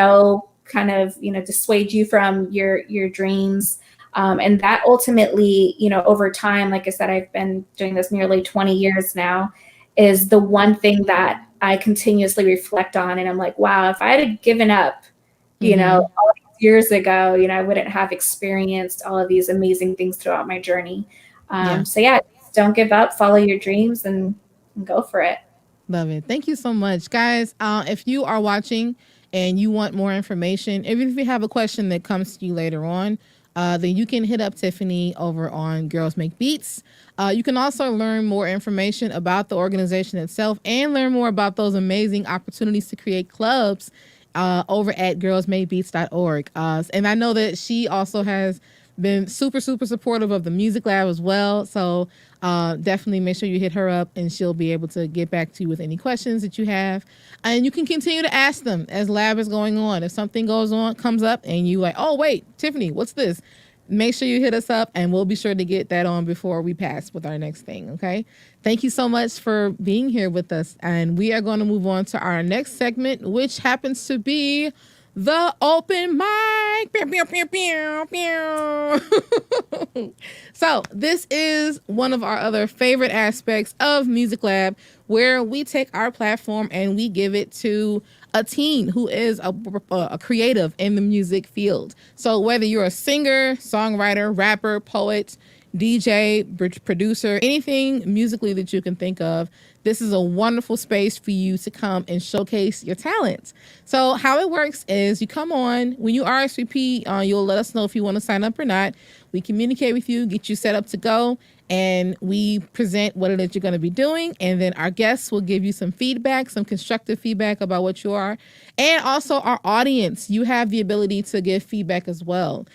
kind of, dissuade you from your dreams. And that ultimately, over time, like I said, I've been doing this nearly 20 years now, is the one thing that I continuously reflect on. And I'm like, wow, if I had given up, all these years ago, I wouldn't have experienced all of these amazing things throughout my journey. So yeah, just don't give up, follow your dreams, and go for it. Love it. Thank you so much, guys. If you are watching and you want more information, even if you have a question that comes to you later on, then you can hit up Tiffany over on Girls Make Beats. You can also learn more information about the organization itself and learn more about those amazing opportunities to create clubs over at girlsmakebeats.org. And I know that she also has been super, super supportive of the Music Lab as well. So definitely make sure you hit her up and she'll be able to get back to you with any questions that you have. And you can continue to ask them as lab is going on. If something comes up and you like, oh, wait, Tiffany, what's this? Make sure you hit us up and we'll be sure to get that on before we pass with our next thing. Okay. Thank you so much for being here with us. And we are going to move on to our next segment, which happens to be the open mic. Pew, pew, pew, pew, pew. So this is one of our other favorite aspects of Music Lab, where we take our platform and we give it to a teen who is a creative in the music field. So whether you're a singer, songwriter, rapper, poet, DJ, producer, anything musically that you can think of, this is a wonderful space for you to come and showcase your talents. So how it works is you come on, when you RSVP, you'll let us know if you want to sign up or not. We communicate with you, get you set up to go, and we present what it is you're going to be doing. And then our guests will give you some feedback, some constructive feedback about what you are. And also our audience, you have the ability to give feedback as well.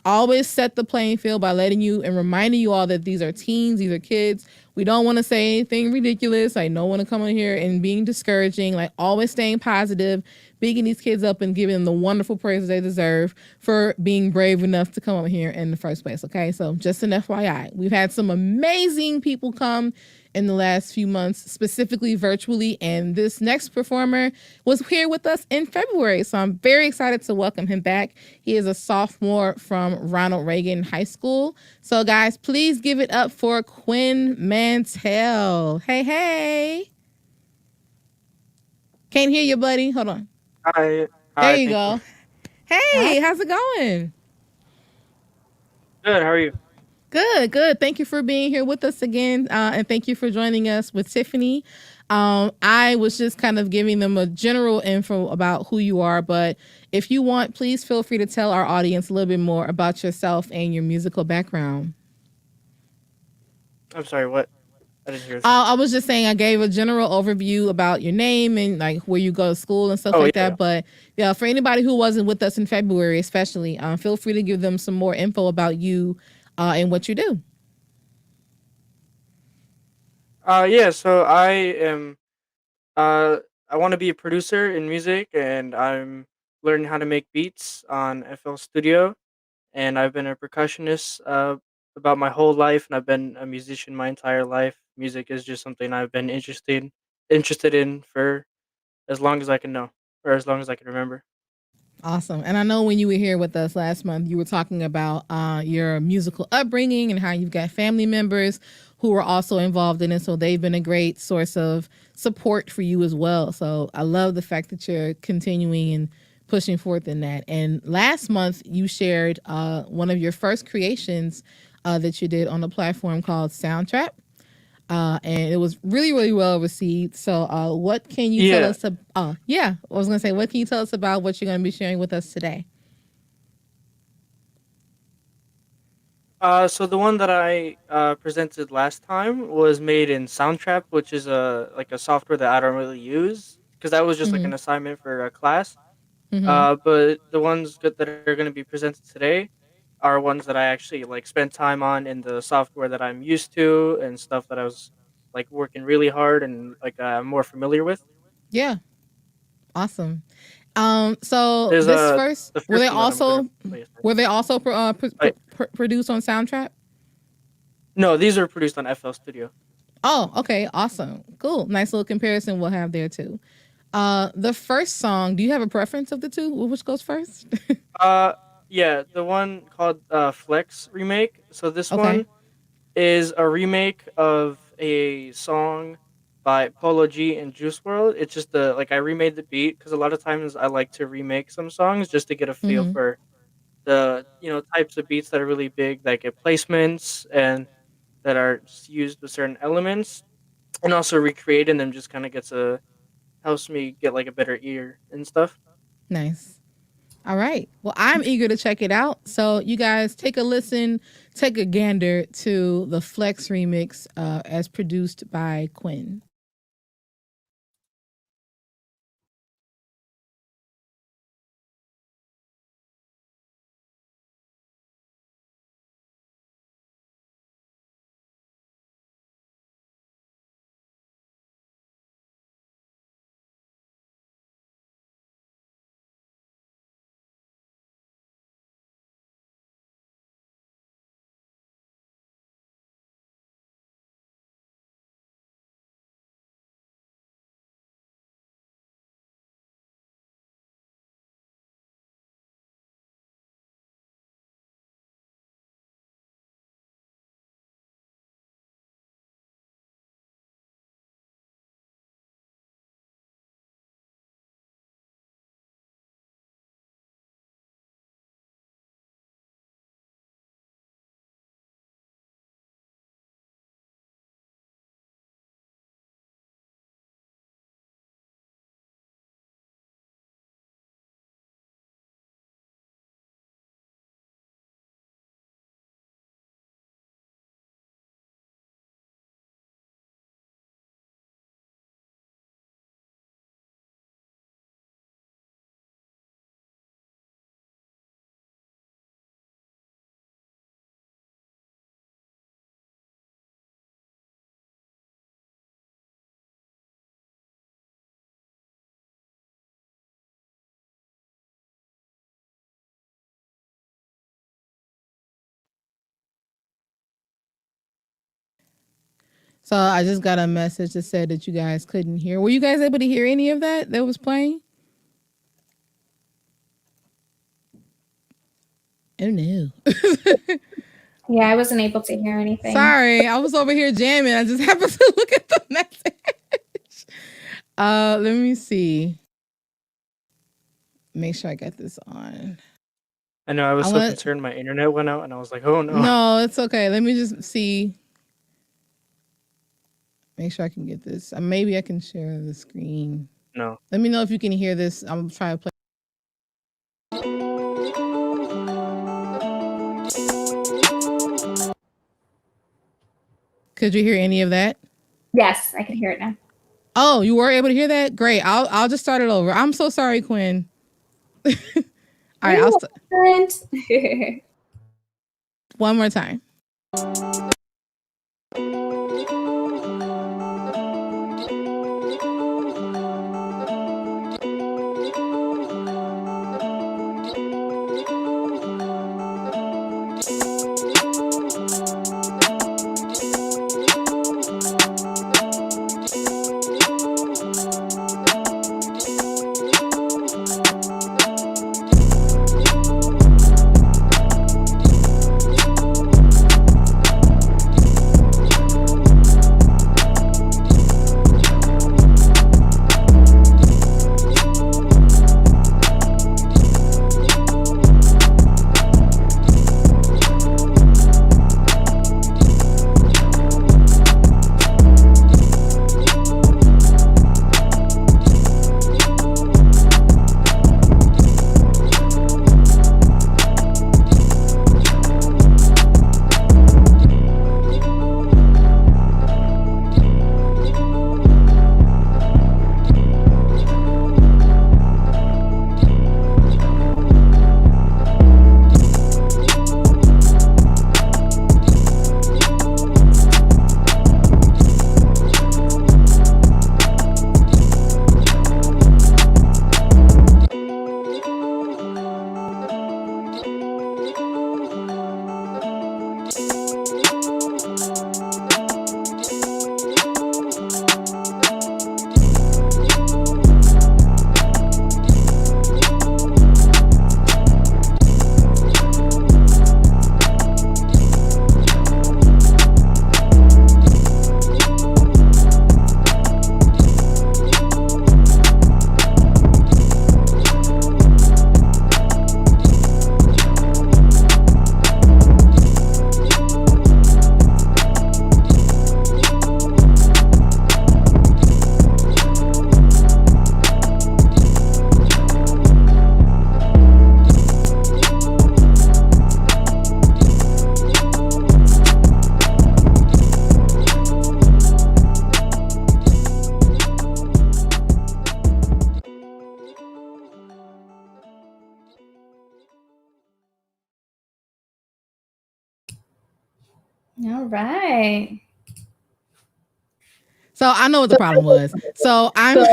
Always set the playing field by letting you and reminding you all that these are teens, these are kids. We don't want to say anything ridiculous. I don't want to come in here and being discouraging, like always staying positive, bigging these kids up and giving them the wonderful praise they deserve for being brave enough to come over here in the first place. Okay. So just an FYI, we've had some amazing people come in the last few months, specifically virtually. And this next performer was here with us in February. So I'm very excited to welcome him back. He is a sophomore from Ronald Reagan High School. So guys, please give it up for Quinn Mantell. Hey, hey. Can't hear you, buddy. Hold on. Hi. There you go. Hey, how's it going? Good. How are you? Good. Thank you for being here with us again. And thank you for joining us with Tiffany. I was just kind of giving them a general info about who you are, but if you want, please feel free to tell our audience a little bit more about yourself and your musical background. I'm sorry, what? I didn't hear. I was just saying I gave a general overview about your name and like where you go to school and stuff that. But yeah, for anybody who wasn't with us in February, especially, feel free to give them some more info about you and what you do. So I am Uh, I want to be a producer in music, and I'm learning how to make beats on FL Studio. And I've been a percussionist about my whole life, and I've been a musician my entire life. Music is just something I've been interested in for as long as I can know, or as long as I can remember. Awesome. And I know when you were here with us last month, you were talking about your musical upbringing and how you've got family members who are also involved in it. So they've been a great source of support for you as well. So I love the fact that you're continuing and pushing forth in that. And last month, you shared one of your first creations that you did on a platform called Soundtrap. And it was really, really well received. So, what can you tell Yeah. us? Yeah, I was gonna say, what can you tell us about what you're gonna be sharing with us today? So the one that I presented last time was made in Soundtrap, which is a software that I don't really use because that was just like Mm-hmm. an assignment for a class. Mm-hmm. But the that are going to be presented today are ones that I actually like spent time on in the software that I'm used to and stuff that I was like working really hard and like I'm more familiar with. Yeah, awesome. So There's this first, the first one that I'm going to play. were they also produced on Soundtrap? No, these are produced on FL Studio. Oh, okay, awesome, cool, nice little comparison we'll have there too. The first song, do you have a preference of the two? Which goes first? Uh, yeah, the one called Flex remake. So this Okay. one is a remake of a song by Polo G and Juice World. It's just the like I remade the beat because a lot of times I like to remake some songs just to get a feel Mm-hmm. for the types of beats that are really big, that get placements and that are used with certain elements, and also recreating them just kind of gets a helps me get like a better ear and stuff. Nice. All right. Well, I'm eager to check it out. So you guys take a listen, take a gander to the Flex remix as produced by Quinn. So I just got a message that said that you guys couldn't hear. Were you guys able to hear any of that was playing? Oh no. Yeah, I wasn't able to hear anything. Sorry, I was over here jamming. I just happened to look at the message. Let me see. Make sure I got this on. I know I was so concerned my internet went out, and I was like, "Oh no!" No, it's okay. Let me just see. Make sure I can get this. Maybe I can share the screen. No. Let me know if you can hear this. I'm trying to play. Could you hear any of that? Yes, I can hear it now. Oh, you were able to hear that? Great. I'll just start it over. I'm so sorry, Quinn. All right, one more time. All right. So I know what the problem was. So I'm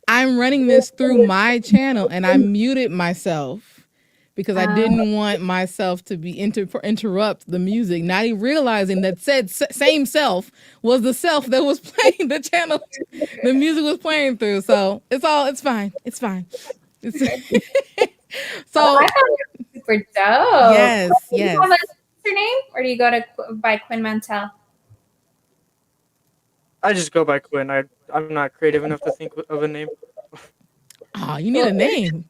I'm running this through my channel and I muted myself because I didn't want myself to be interrupt the music, not even realizing that said same self was the self that was playing the channel the music was playing through. So it's fine. It's fine. It's so I thought it was super dope. yes, Do you yes. have a name, or do you go to by Quinn Mantel? I just go by Quinn. I'm not creative enough to think of a name. Oh, you need a name.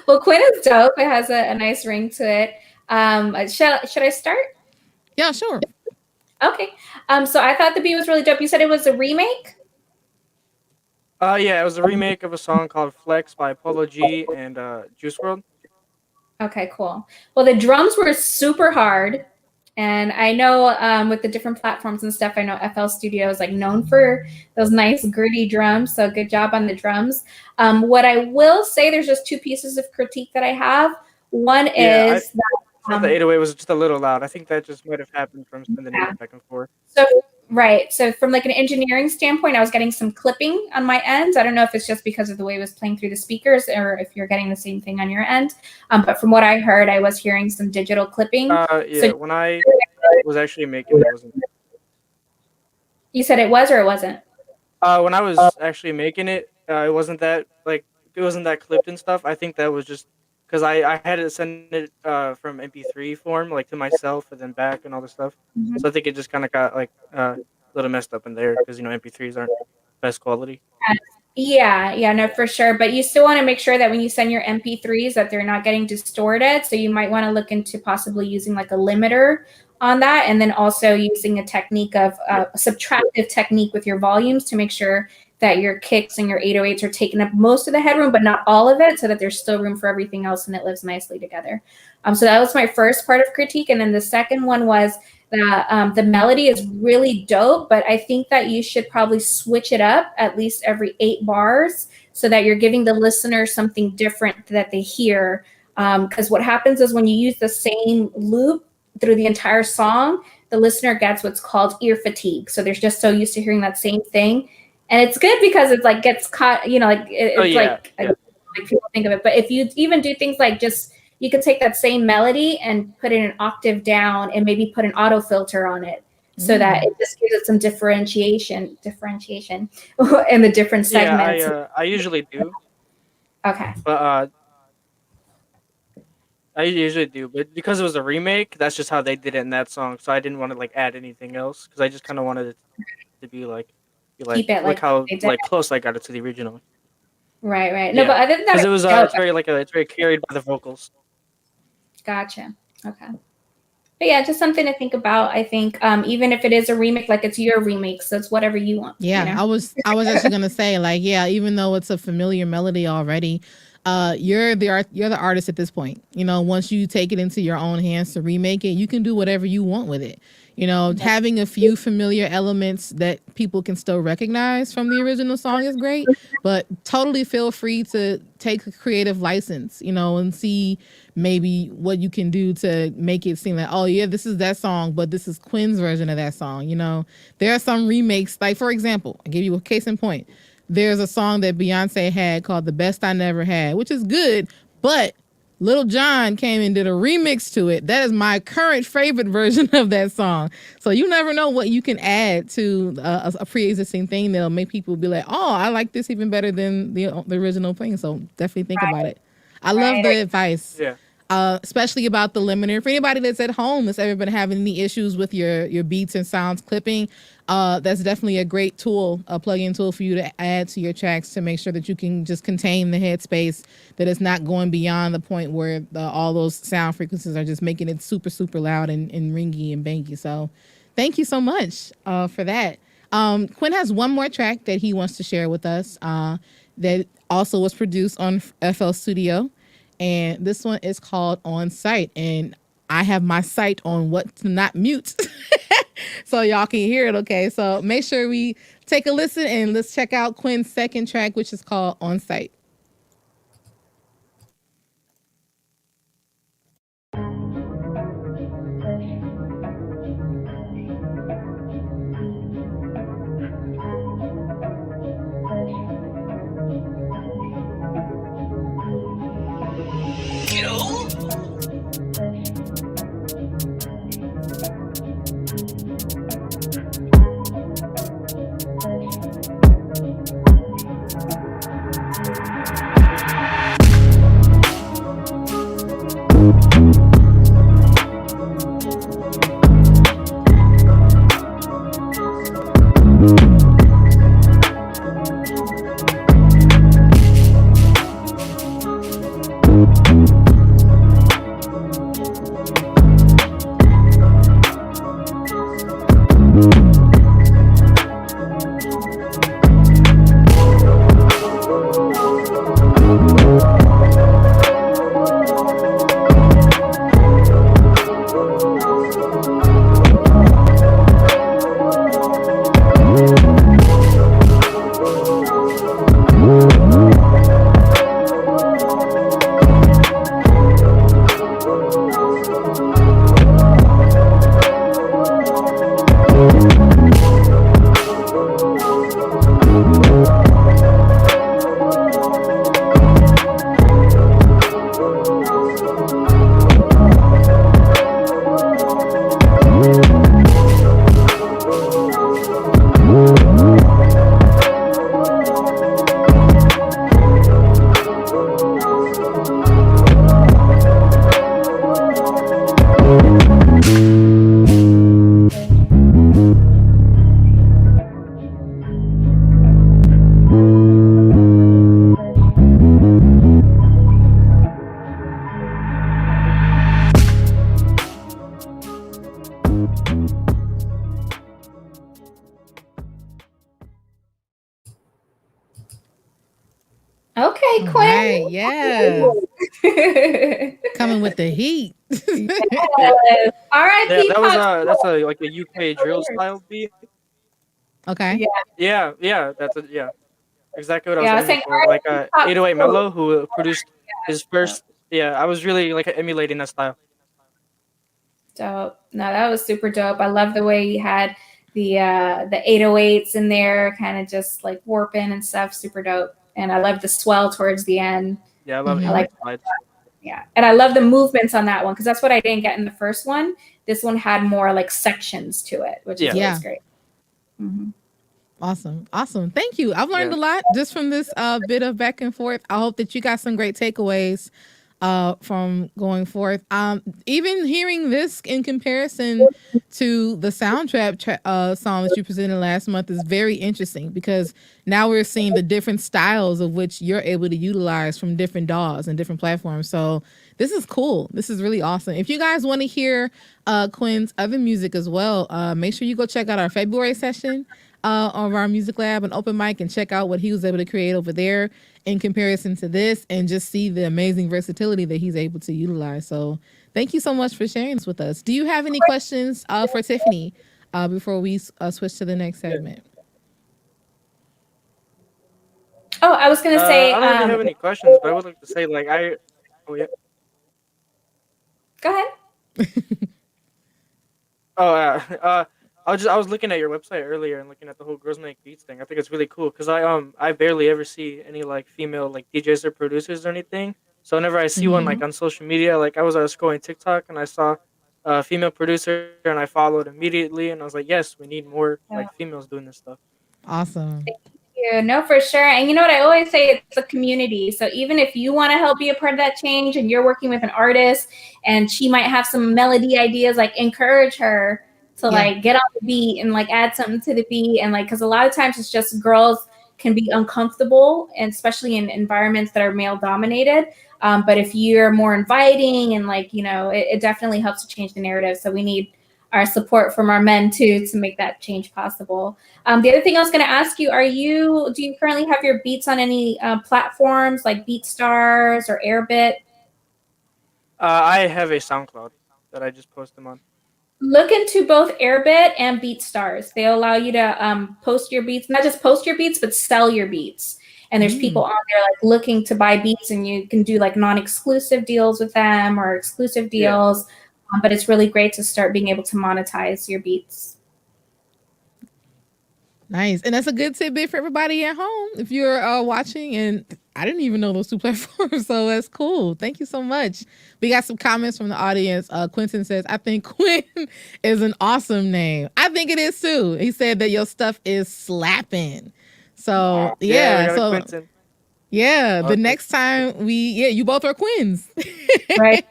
Well, Quinn is dope. It has a nice ring to it. Should I start? Yeah, sure. Okay. So I thought the beat was really dope. You said it was a remake? Yeah, it was a remake of a song called Flex by Polo G and Juice World. Okay, cool. Well, the drums were super hard. And I know with the different platforms and stuff, I know FL Studio is like known for those nice gritty drums. So good job on the drums. What I will say, there's just two pieces of critique that I have. One Yeah, is that thought the 808 was just a little loud. I think that just might have happened from sending it back and forth. so right. So from like an engineering standpoint, I was getting some clipping on my end. I don't know if it's just because of the way it was playing through the speakers or if you're getting the same thing on your end. But from what I heard, I was hearing some digital clipping. Yeah, So when I was actually making it, wasn't. You said it was or it wasn't? When I was actually making it, it wasn't that clipped and stuff. I think that was just because I had to send it from MP3 form like to myself and then back and all this stuff. Mhm. So I think it just kind of got like a little messed up in there because MP3s aren't best quality. Yeah, no, for sure. But you still want to make sure that when you send your MP3s that they're not getting distorted. So you might want to look into possibly using like a limiter on that, and then also using a technique of a subtractive technique with your volumes to make sure that your kicks and your 808s are taking up most of the headroom, but not all of it, so that there's still room for everything else and it lives nicely together. So that was my first part of critique, and then the second one was that the melody is really dope, but I think that you should probably switch it up at least every 8 bars so that you're giving the listener something different that they hear. Because what happens is when you use the same loop through the entire song, the listener gets what's called ear fatigue. So they're just so used to hearing that same thing. And it's good because it's like gets caught, like like people think of it. But if you even do things like you can take that same melody and put it an octave down and maybe put an auto filter on it so that it just gives it some differentiation in the different segments. Yeah, I usually do. Okay. But I usually do, but because it was a remake, that's just how they did it in that song. So I didn't want to like add anything else because I just kind of wanted it to be Keep it look like how they did. like close I got it to the original. Right. No, but other than that, because it was it's very carried by the vocals. Gotcha. Okay. But yeah, just something to think about. I think even if it is a remake, like it's your remake, so it's whatever you want. Yeah, you know? I was actually gonna say like even though it's a familiar melody already, you're the artist at this point. Once you take it into your own hands to remake it, you can do whatever you want with it. Having a few familiar elements that people can still recognize from the original song is great, but totally feel free to take a creative license, and see maybe what you can do to make it seem like, oh yeah, this is that song, but this is Quinn's version of that song. There are some remakes, like for example, I'll give you a case in point. There's a song that Beyonce had called The Best I Never Had, which is good, but Little John came and did a remix to it. That is my current favorite version of that song. So you never know what you can add to a pre-existing thing that'll make people be like, oh, I like this even better than the original thing. So definitely think about it. I love the advice. Yeah. Especially about the limiter. For anybody that's at home that's ever been having any issues with your beats and sounds clipping, that's definitely a great tool, a plug-in tool for you to add to your tracks to make sure that you can just contain the headspace, that it's not going beyond the point where all those sound frequencies are just making it super, super loud and ringy and bangy. So thank you so much for that. Quinn has one more track that he wants to share with us that also was produced on FL Studio. And this one is called On Site. And I have my sight on what to not mute so y'all can hear it. Okay, so make sure we take a listen and let's check out Quinn's second track, which is called On Site. All Quinn. right, yeah. Coming with the heat. Yes. R.I.P. that was Pop. that's a like a UK drill style beat. Okay. Yeah, Yeah, exactly what I was yeah. I was aiming saying for. Like R.I.P. Pop. 808 Mello, who produced his Yeah. first. Yeah, I was really like emulating that style. Dope. No, that was super dope. I love the way you had the 808s in there, kind of just like warping and stuff. Super dope. And I love the swell towards the end. Yeah, I love Mhm. I like 808 slides. yeah. And I love the movements on that one because that's what I didn't get in the first one. This one had more like sections to it, which is Yeah. always great. Mhm. Awesome. Awesome. Thank you. I've learned Yeah. a lot just from this bit of back and forth. I hope that you got some great takeaways from going forth. Even hearing this in comparison to the soundtrack song that you presented last month is very interesting because now we're seeing the different styles of which you're able to utilize from different DAWs and different platforms. So this is cool. This is really awesome. If you guys want to hear Quinn's other music as well, make sure you go check out our February session of our music lab and open mic and check out what he was able to create over there in comparison to this and just see the amazing versatility that he's able to utilize. So thank you so much for sharing this with us. Do you have any questions for Tiffany before we switch to the next segment? Oh, I was gonna say, I don't really have any questions, but I would like to say like I. Oh yeah. go ahead. Oh, I was looking at your website earlier and looking at the whole girls make beats thing. I think it's really cool because I barely ever see any like female like DJs or producers or anything. So whenever I see one like on social media, like I was scrolling TikTok and I saw a female producer and I followed immediately and I was like, yes, we need more like females doing this stuff. Awesome. Yeah, no, for sure. And you know what I always say, it's a community. So even if you want to help be a part of that change and you're working with an artist and she might have some melody ideas, like encourage her to like get on the beat and like add something to the beat. And like, because a lot of times it's just girls can be uncomfortable, and especially in environments that are male dominated. But if you're more inviting and like, you know, it definitely helps to change the narrative. So we need our support from our men too to make that change possible. The other thing I was going to ask you, do you currently have your beats on any platforms like BeatStars or Airbit? I have a SoundCloud that I just post them on. Look into both Airbit and BeatStars. They allow you to post your beats, not just post your beats, but sell your beats. And there's people on there like looking to buy beats, and you can do like non-exclusive deals with them or exclusive deals. But it's really great to start being able to monetize your beats. Nice. And that's a good tidbit for everybody at home if you're watching. And I didn't even know those two platforms. So that's cool. Thank you so much. We got some comments from the audience. Quentin says, I think Quinn is an awesome name. I think it is too. He said that your stuff is slapping. So yeah. So Quentin. yeah. The next time you both are Quins. Right.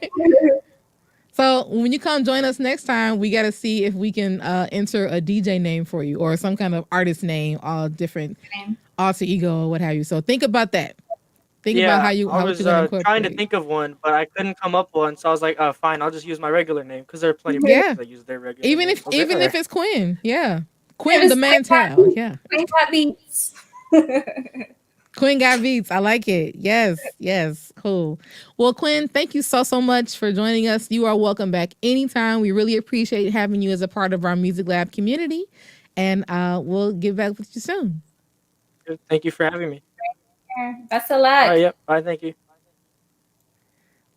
So when you come join us next time, we got to see if we can enter a DJ name for you or some kind of artist name, all different alter ego or what have you. So think about that. Think about how I was trying to think of one, but I couldn't come up with one. So I was like, fine, I'll just use my regular name because there are plenty of people that use their regular even name. if it's Quinn, Quinn the Mantel, Quinn got beats. Quinn got beats. I like it. Yes. Cool. Well, Quinn, thank you so much for joining us. You are welcome back anytime. We really appreciate having you as a part of our Music Lab community, and we'll get back with you soon. Thank you for having me. Best of luck. Yep. Bye. Thank you.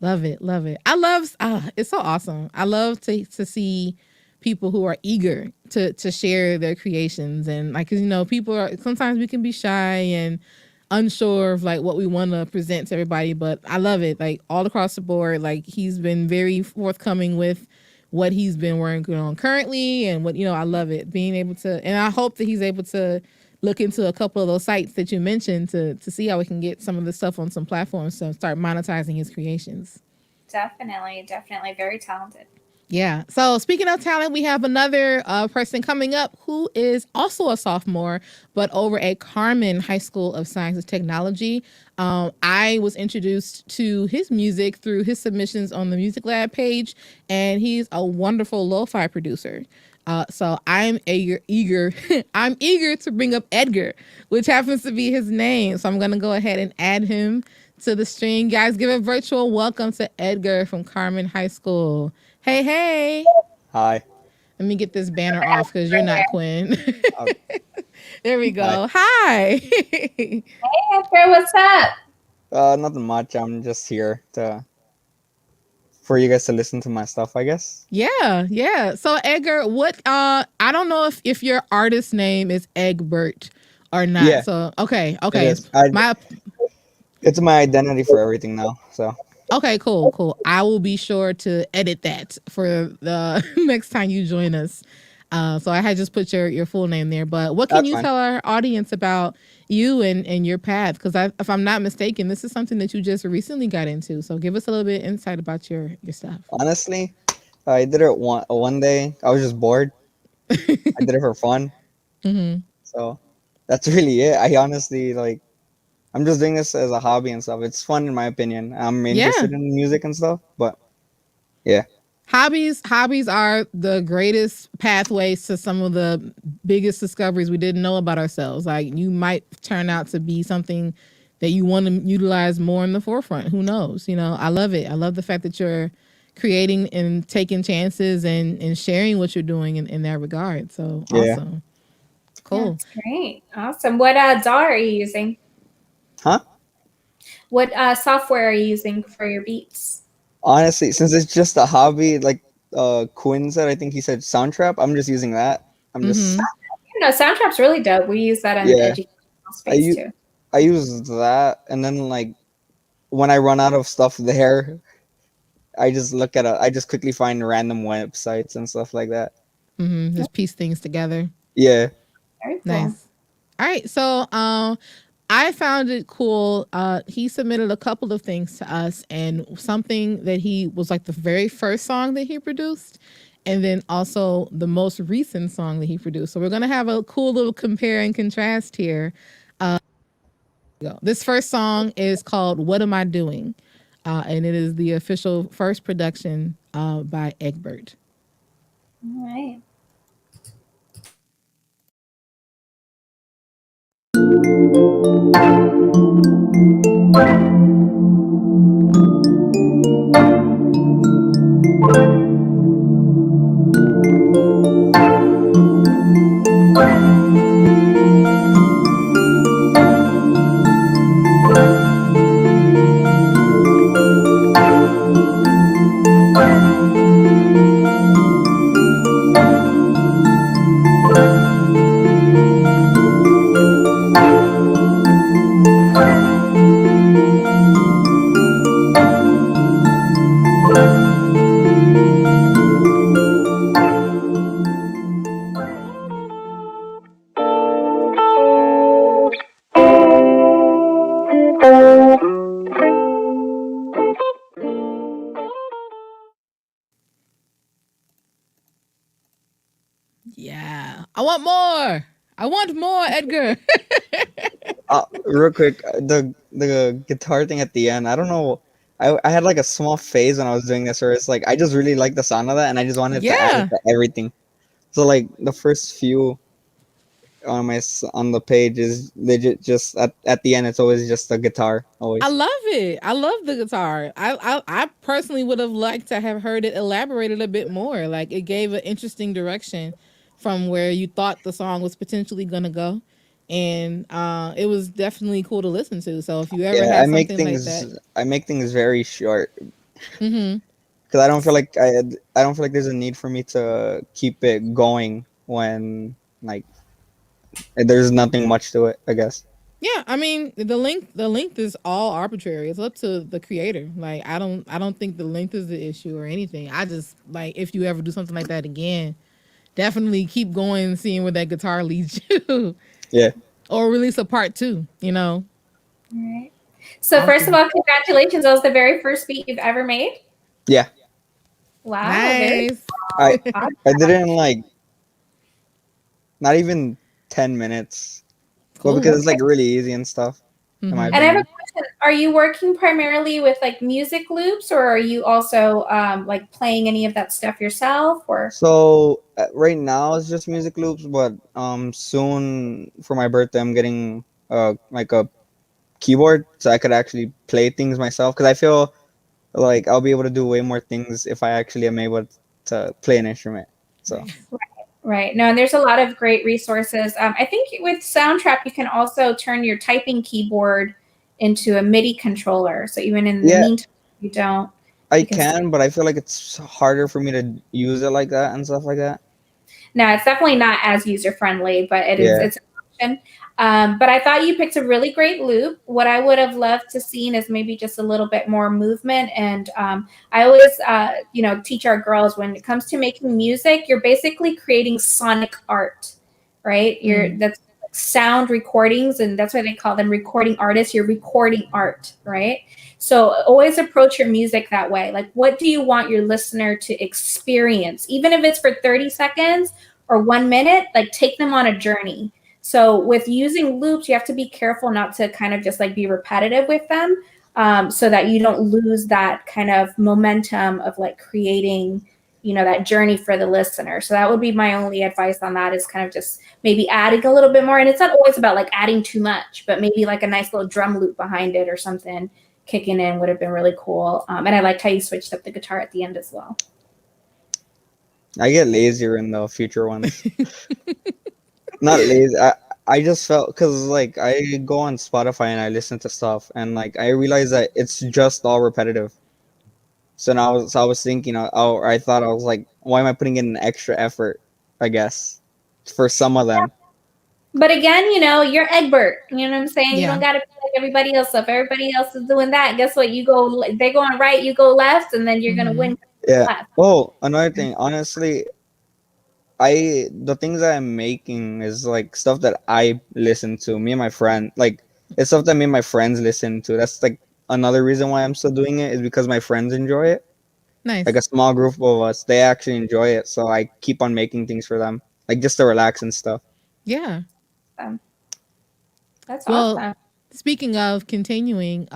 Love it. I love. It's so awesome. I love to see people who are eager to share their creations, and like, 'cause, you know, people are sometimes we can be shy and unsure of like what we want to present to everybody, but I love it. Like all across the board, like he's been very forthcoming with what he's been working on currently, and what, you know, I love it being able to, and I hope that he's able to look into a couple of those sites that you mentioned to see how we can get some of the stuff on some platforms to start monetizing his creations. Definitely very talented. Yeah. So speaking of talent, we have another person coming up who is also a sophomore, but over at Carmen High School of Science and Technology. I was introduced to his music through his submissions on the Music Lab page, and he's a wonderful lo-fi producer. So I'm eager I'm eager to bring up Edgar, which happens to be his name. So I'm gonna go ahead and add him to the stream. Guys, give a virtual welcome to Edgar from Carmen High School. Hey, hey. Hi. Let me get this banner off because you're not Quinn. Uh, There we Hi. go. Hi. Hey, Edgar, what's up? Nothing much. I'm just here for you guys to listen to my stuff, I guess. Yeah. So Edgar, what I don't know if your artist name is Egbert or not. Yeah, So okay. it is. It's my identity for everything now. So Okay, cool. I will be sure to edit that for the next time you join us. So I had just put your full name there. But what can that's you fine. tell our audience about you and your path? Because if I'm not mistaken, this is something that you just recently got into. So give us a little bit of insight about your stuff. Honestly, I did it one day. I was just bored. I did it for fun. Mm-hmm. So that's really it. I honestly I'm just doing this as a hobby and stuff. It's fun in my opinion. I'm Yeah. interested in music and stuff, but yeah. Hobbies are the greatest pathways to some of the biggest discoveries we didn't know about ourselves. Like you might turn out to be something that you want to utilize more in the forefront. Who knows? I love it. I love the fact that you're creating and taking chances and sharing what you're doing in that regard. So Yeah. awesome. Cool. That's great. Awesome. What DAW are you using? Huh? What software are you using for your beats? Honestly, since it's just a hobby, like Quinn said, I think he said Soundtrap. I'm just using that. I'm just Soundtrap's really dope. We use that in the yeah. educational space too. I use that, and then when I run out of stuff there, I just quickly find random websites and stuff like that. Just piece things together. Yeah. Very cool. Nice. All right. So I found it cool. He submitted a couple of things to us, and something that he was like the very first song that he produced, and then also the most recent song that he produced. So we're gonna have a cool little compare and contrast here. This first song is called "What Am I Doing," and it is the official first production by Egbert. All right. Yeah, I want more, Edgar. Real quick, the guitar thing at the end. I don't know. I had like a small phase when I was doing this, where it's like I just really like the sound of that, and I just wanted to add it to everything. So like the first few on the page is legit. Just at the end, it's always just the guitar. Always. I love it. I love the guitar. I personally would have liked to have heard it elaborated a bit more. Like it gave an interesting direction from where you thought the song was potentially gonna go, and it was definitely cool to listen to. So if you ever have something like that, I make things very short. Mm-hmm. Because I don't feel like there's a need for me to keep it going when like there's nothing much to it, I guess. Yeah, I mean the length is all arbitrary. It's up to the creator. Like I don't think the length is the issue or anything. I just like if you ever do something like that again, definitely keep going and seeing where that guitar leads you. Yeah. Or release a part 2, All right. So first of all, congratulations. That was the very first beat you've ever made? Yeah. Wow. Nice. I did it in not even 10 minutes. Cool. Well, because it's really easy and stuff. And I have a Are you working primarily with like music loops, or are you also like playing any of that stuff yourself? Or So right now it's just music loops, but soon for my birthday I'm getting like a keyboard so I could actually play things myself because I feel like I'll be able to do way more things if I actually am able to play an instrument. So right. No, and there's a lot of great resources. I think with Soundtrap, you can also turn your typing keyboard into a MIDI controller. So even in the yeah, meantime, you don't. I You can. can, but I feel like it's harder for me to use it like that and stuff like that. No, it's definitely not as user friendly, but it is. Yeah. It's an option. But I thought you picked a really great loop. What I would have loved to seen is maybe just a little bit more movement. And I always, teach our girls when it comes to making music, you're basically creating sonic art, right? That's sound recordings, and that's why they call them recording artists. You're recording art, right? So always approach your music that way. Like, what do you want your listener to experience? Even if it's for 30 seconds or 1 minute, like take them on a journey. So with using loops, you have to be careful not to kind of just like be repetitive with them, so that you don't lose that kind of momentum of like creating, that journey for the listener. So that would be my only advice on that, is kind of just maybe adding a little bit more. And it's not always about like adding too much, but maybe like a nice little drum loop behind it or something kicking in would have been really cool. And I liked how you switched up the guitar at the end as well. I get lazier in the future ones. Not lazy. I just felt because like I go on Spotify and I listen to stuff and like I realize that it's just all repetitive. So now I was thinking, I thought I was like, why am I putting in an extra effort? I guess for some of them. But again, you're Egbert. You know what I'm saying? You Yeah. don't got to be like everybody else. So if everybody else is doing that, guess what? They go on right, you go left, and then you're gonna win. Yeah. Left. Oh, another thing. Honestly, the things that I'm making is like stuff that I listen to. Me and my friend, like it's stuff that me and my friends listen to. That's like another reason why I'm still doing it is because my friends enjoy it. Nice. Like a small group of us, they actually enjoy it, so I keep on making things for them, like just to relax and stuff. Yeah. That's well, awesome. Speaking of continuing,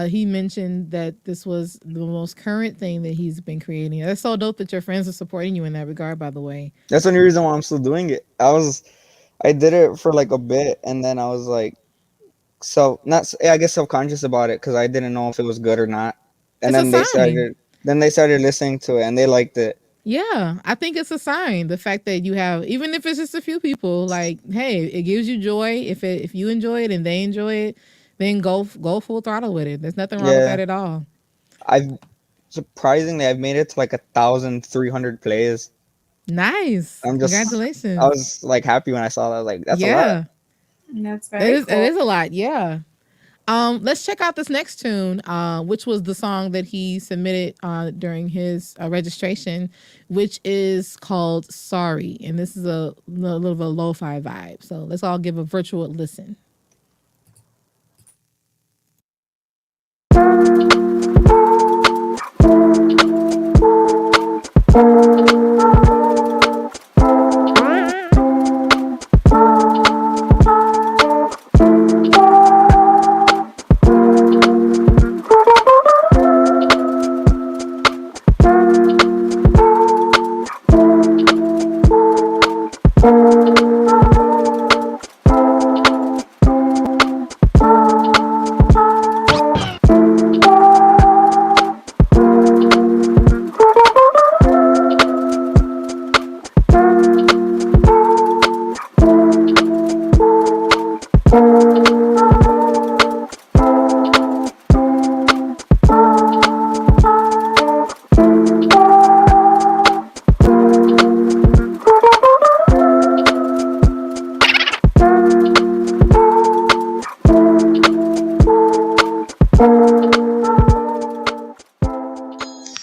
he mentioned that this was the most current thing that he's been creating. That's so dope that your friends are supporting you in that regard, by the way. That's the only reason why I'm still doing it. I did it for like a bit, and then I was like, I guess self-conscious about it because I didn't know if it was good or not. And It's a sign. Then they started listening to it and they liked it. Yeah, I think it's a sign. The fact that you have, even if it's just a few people, like, hey, it gives you joy. If you enjoy it and they enjoy it, then go full throttle with it. There's nothing wrong with that at all. Surprisingly, I've made it to like 1,300 plays. Nice. Congratulations. I was like happy when I saw that. Like, that's a lot. That's very cool. It is a lot. Yeah. Let's check out this next tune, which was the song that he submitted during his registration, which is called Sorry. And this is a little of a lo-fi vibe. So let's all give a virtual listen.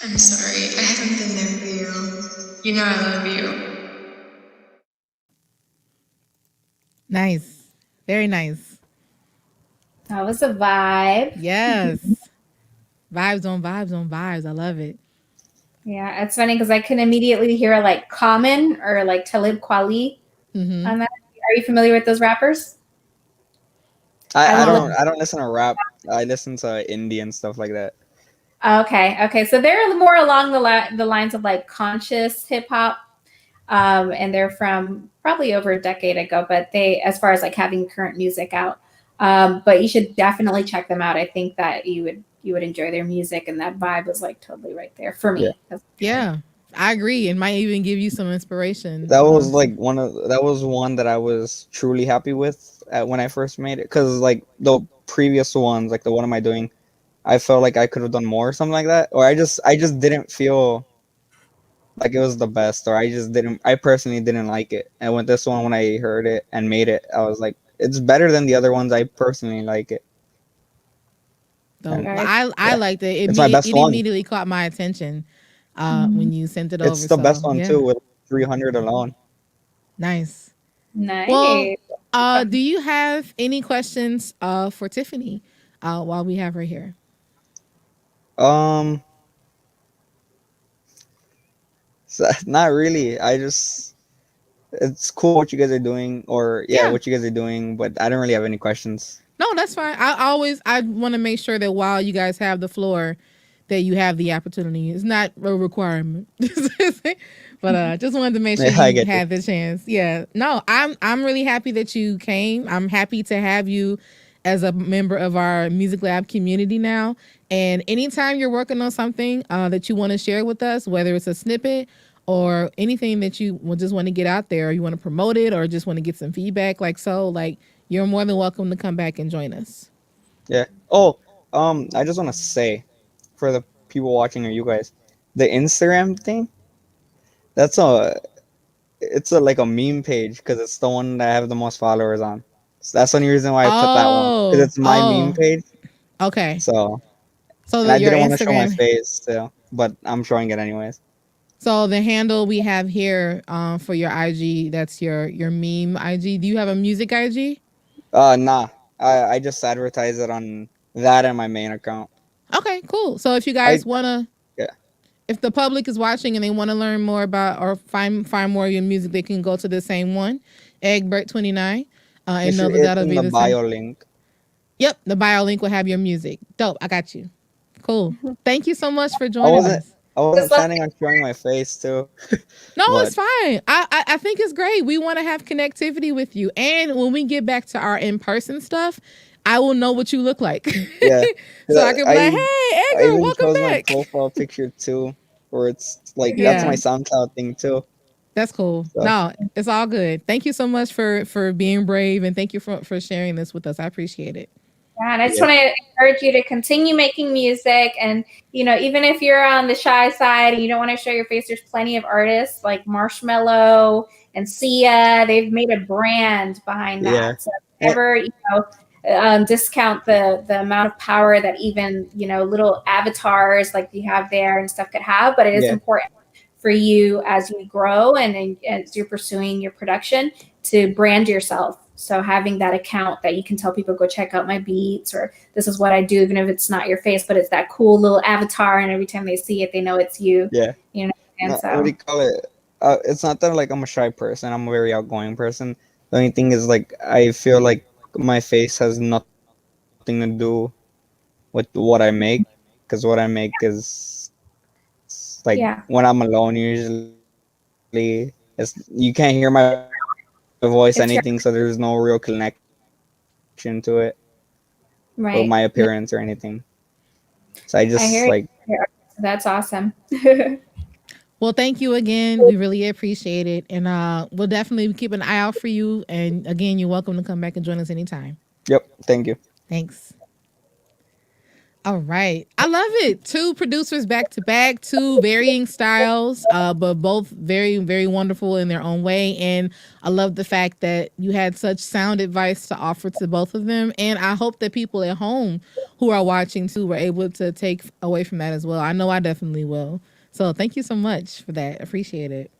I'm sorry, I haven't been there for you. You know I love you. Nice. Very nice. That was a vibe. Yes. Vibes on vibes on vibes. I love it. Yeah, it's funny because I can immediately hear like Common or like Talib Kweli on that. Are you familiar with those rappers? I love. I don't listen to rap. I listen to indie and stuff like that. Okay, okay. So they're more along the lines of like conscious hip hop, and they're from probably over a decade ago. But they, as far as like having current music out, but you should definitely check them out. I think that you would enjoy their music, and that vibe was like totally right there for Yeah. me. Yeah, I agree. It might even give you some inspiration. That was like that was one that I was truly happy with when I first made it, cuz like the previous ones, like the one am I doing, I felt like I could have done more or something like that, or I just didn't feel like it was the best, or I personally didn't like it. And with this one, when I heard it and made it, I was like, it's better than the other ones. I personally like it. So And well, Very I yeah, liked it. it's my best It one. immediately caught my attention when you sent it It's over. the best So one yeah, too, with 300 alone. nice. Well, nice. do you have any questions for Tiffany while we have her here? Um, not really. I just it's cool what you guys are doing, or yeah, Yeah. what you guys are doing, but I don't really have any questions. No, that's fine. I want to make sure that while you guys have the floor, that you have the opportunity. It's not a requirement, but just wanted to make sure Yeah, I you get you. had the chance. Yeah. No, I'm really happy that you came. I'm happy to have you as a member of our music lab community now. And anytime you're working on something that you want to share with us, whether it's a snippet or anything that you just want to get out there, or you want to promote it, or just want to get some feedback, like you're more than welcome to come back and join us. Yeah. Oh, I just want to say for the people watching or you guys, the Instagram thing, that's it's a like a meme page because it's the one that I have the most followers on. So that's the only reason why I put that one, because Oh, it's my meme oh, page. okay. So, So and I your didn't want to show my Instagram. face, so, but I'm showing it anyways. So the handle we have here for your IG, that's your meme IG. Do you have a music IG? Nah. I just advertise it on that and my main account. Okay, cool. So if you I guys wanna, Yeah. if the public is watching and they want to learn more about or find more of your music, they can go to the same one, Egbert29, and know that It's that'll in be the the same. bio link. Yep, the bio link will have your music. Dope. I got you. Cool. Thank you so much for I joining wasn't us. I wasn't planning on showing my face too, No, but it's fine. I think it's great. We want to have connectivity with you, and when we get back to our in person stuff, I will know what you look like, yeah. 'Cause so I can be like, "Hey, I Edgar, even welcome chose my back." profile picture too, where it's like that's my Yeah, SoundCloud thing too. that's cool. So No, it's all good. Thank you so much for being brave, and thank you for sharing this with us. I appreciate it. Yeah, and I just yeah, want to encourage you to continue making music. And, even if you're on the shy side and you don't want to show your face, there's plenty of artists like Marshmello and Sia. They've made a brand behind yeah, that. So Eh, never, discount the amount of power that even, little avatars like you have there and stuff could have. But it is yeah, important for you as you grow and as you're pursuing your production to brand yourself. So having that account that you can tell people, go check out my beats, or this is what I do, even if it's not your face, but it's that cool little avatar, and every time they see it, they know it's you. yeah. And What do so you call it? It's not that like I'm a shy person. I'm a very outgoing person. The only thing is like I feel like my face has nothing to do with what I make, because what I make is like when yeah, I'm alone usually. It's you can't hear my voice anything, so there's no real it's your connection to it or my appearance or anything. right. No, So I just like I hear you. That's awesome. Well, thank you again. We really appreciate it, and we'll definitely keep an eye out for you. And again, you're welcome to come back and join us anytime. yep. Thank you. Thanks. All right. I love it. Two producers back to back, two varying styles, but both very, very wonderful in their own way. And I love the fact that you had such sound advice to offer to both of them. And I hope that people at home who are watching too were able to take away from that as well. I know I definitely will. So thank you so much for that. Appreciate it.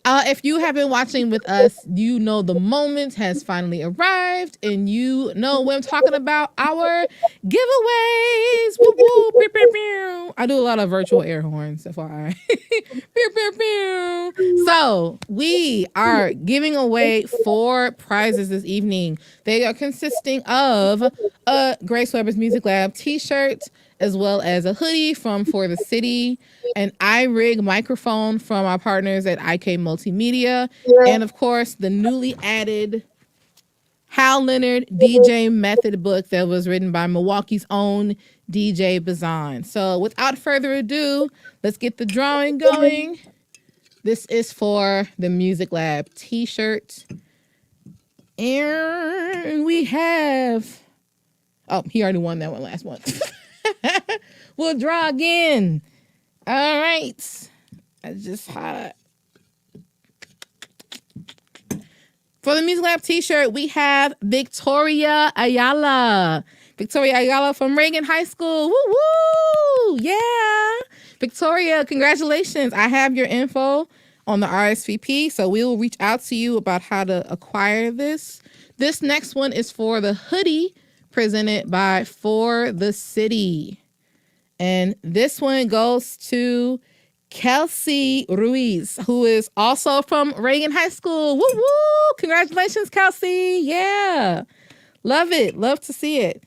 If you have been watching with us, you know the moment has finally arrived, and you know what I'm talking about. Our giveaways. Woo woo. Pew, pew, pew. I do a lot of virtual air horns, FYI. Pew, pew, pew. So we are giving away 4 prizes this evening. They are consisting of a Grace Weber's Music Lab t-shirt, as well as a hoodie from For the City, an iRig microphone from our partners at IK Multimedia, and of course the newly added Hal Leonard DJ Method book that was written by Milwaukee's own DJ Bazan. So without further ado, let's get the drawing going. This is for the Music Lab t-shirt. And we have... Oh, he already won that one last month. We'll draw again. All right. I just had for the Music Lab t-shirt, we have Victoria Ayala. Victoria Ayala from Reagan High School. Woo woo! Yeah. Victoria, congratulations. I have your info on the RSVP, so we will reach out to you about how to acquire this. This next one is for the hoodie presented by For the City. And this one goes to Kelsey Ruiz, who is also from Reagan High School. Woo woo! Congratulations, Kelsey. Yeah. Love it. Love to see it.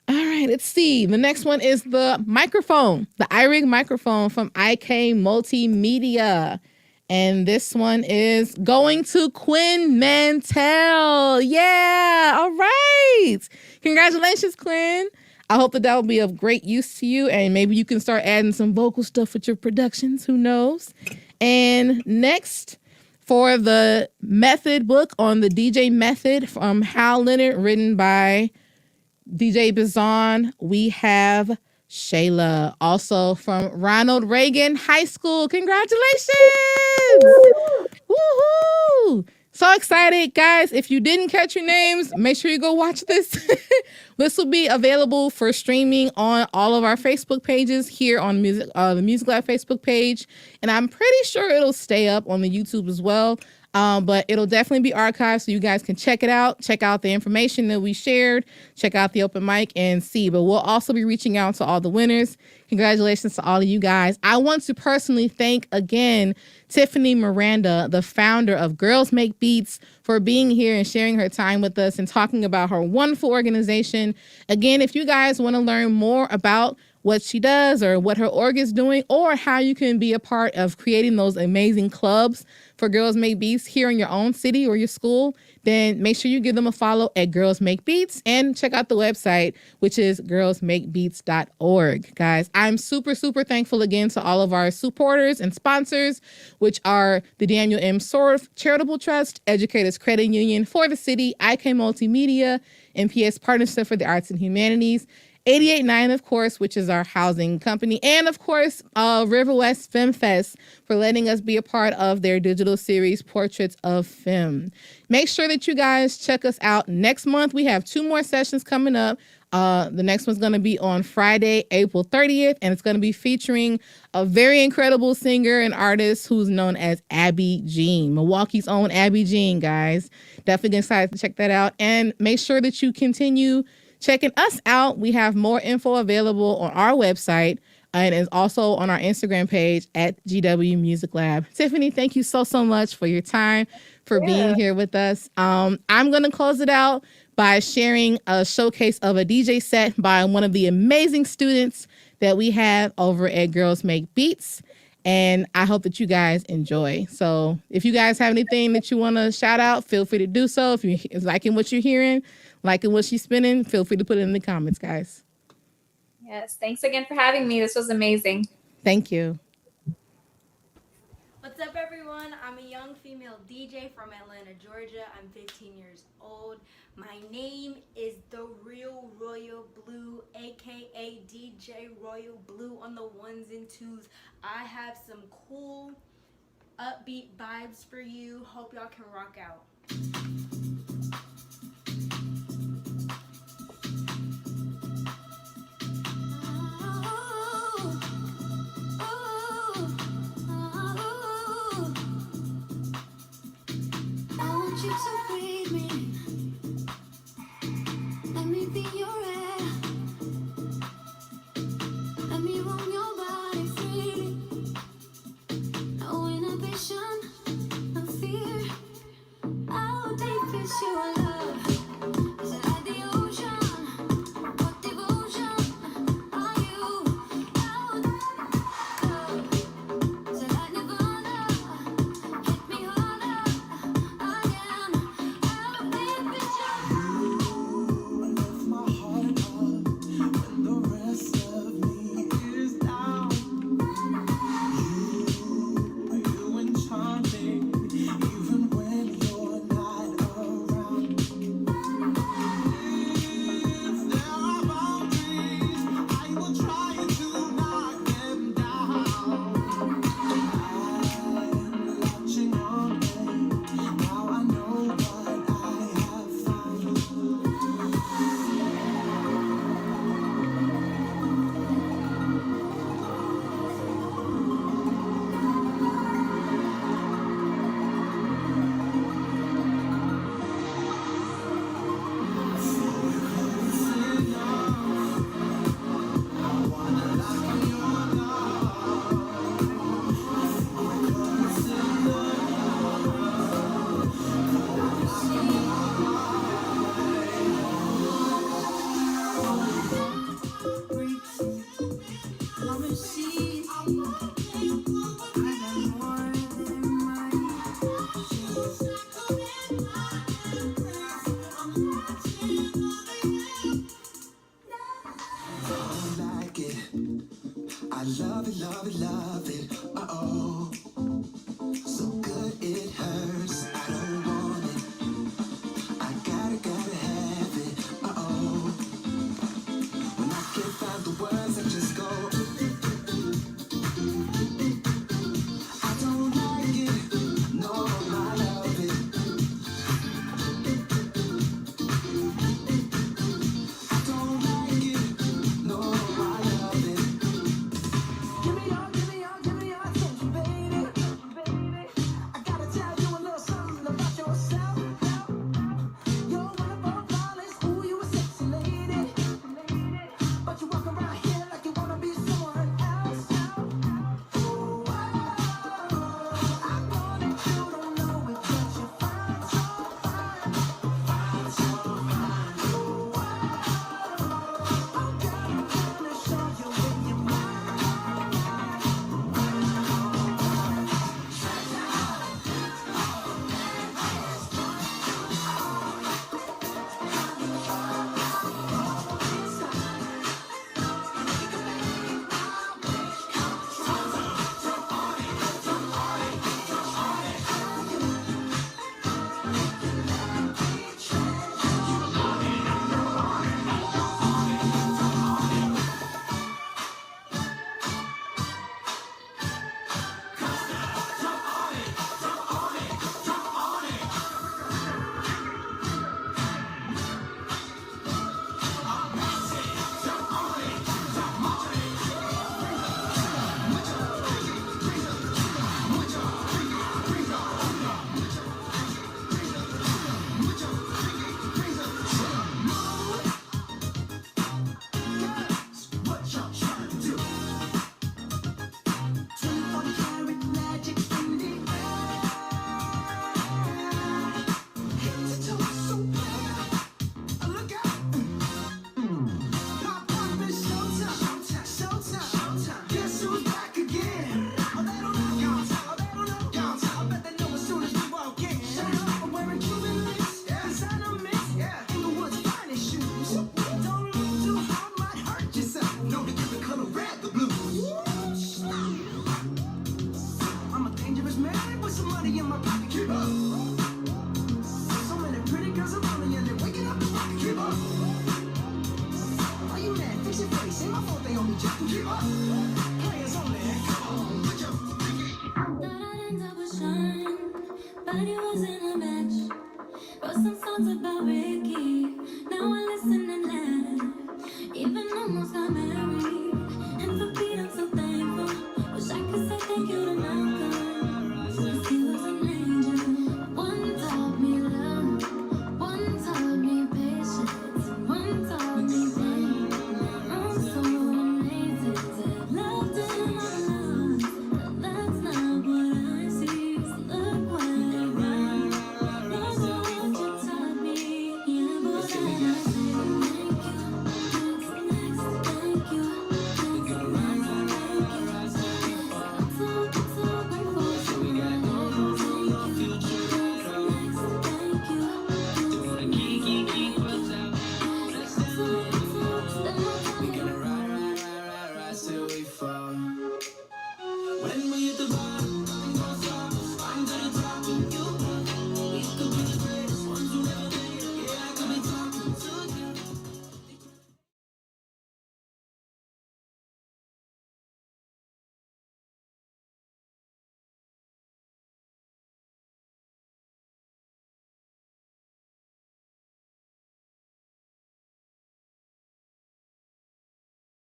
All right, let's see. The next one is the microphone, the iRig microphone from IK Multimedia. And this one is going to Quinn Mantell. Yeah. All right. Congratulations, Quinn. I hope that will be of great use to you, and maybe you can start adding some vocal stuff with your productions. Who knows? And next, for the method book on the DJ method from Hal Leonard, written by DJ Bazan, we have Shayla, also from Ronald Reagan High School. Congratulations! Woohoo! So excited, guys. If you didn't catch your names, make sure you go watch this. This will be available for streaming on all of our Facebook pages here on the Music Lab Facebook page. And I'm pretty sure it'll stay up on the YouTube as well. But it'll definitely be archived so you guys can check it out. Check out the information that we shared. Check out the open mic and see. But we'll also be reaching out to all the winners. Congratulations to all of you guys. I want to personally thank again Tiffany Miranda, the founder of Girls Make Beats, for being here and sharing her time with us and talking about her wonderful organization. Again, if you guys want to learn more about what she does or what her org is doing, or how you can be a part of creating those amazing clubs for Girls Make Beats here in your own city or your school, then make sure you give them a follow at Girls Make Beats and check out the website, which is girlsmakebeats.org. Guys, I'm super, super thankful again to all of our supporters and sponsors, which are the Daniel M. Sorf Charitable Trust, Educators Credit Union, For the City, IK Multimedia, MPS Partnership for the Arts and Humanities, 88.9, of course, which is our housing company, and of course, River West Fem Fest for letting us be a part of their digital series, Portraits of Femme. Make sure that you guys check us out next month. We have 2 more sessions coming up. The next one's going to be on Friday, April 30th, and it's going to be featuring a very incredible singer and artist who's known as Abby Jean, Milwaukee's own Abby Jean, guys. Definitely excited to check that out, and make sure that you continue checking us out. We have more info available on our website and is also on our Instagram page at GW Music Lab. Tiffany, thank you so much for your time, for being here with us. I'm going to close it out by sharing a showcase of a DJ set by one of the amazing students that we have over at Girls Make Beats. And I hope that you guys enjoy. So if you guys have anything that you want to shout out, feel free to do so. If you're liking what you're hearing, liking what she's spinning, feel free to put it in the comments, guys. Yes, thanks again for having me. This was amazing. Thank you. What's up, everyone? I'm a young female DJ from Atlanta, Georgia. I'm 15 years old. My name is The Real Royal Blue, aka DJ Royal Blue on the ones and twos. I have some cool, upbeat vibes for you. Hope y'all can rock out. I love it, love it, love it. Uh-oh.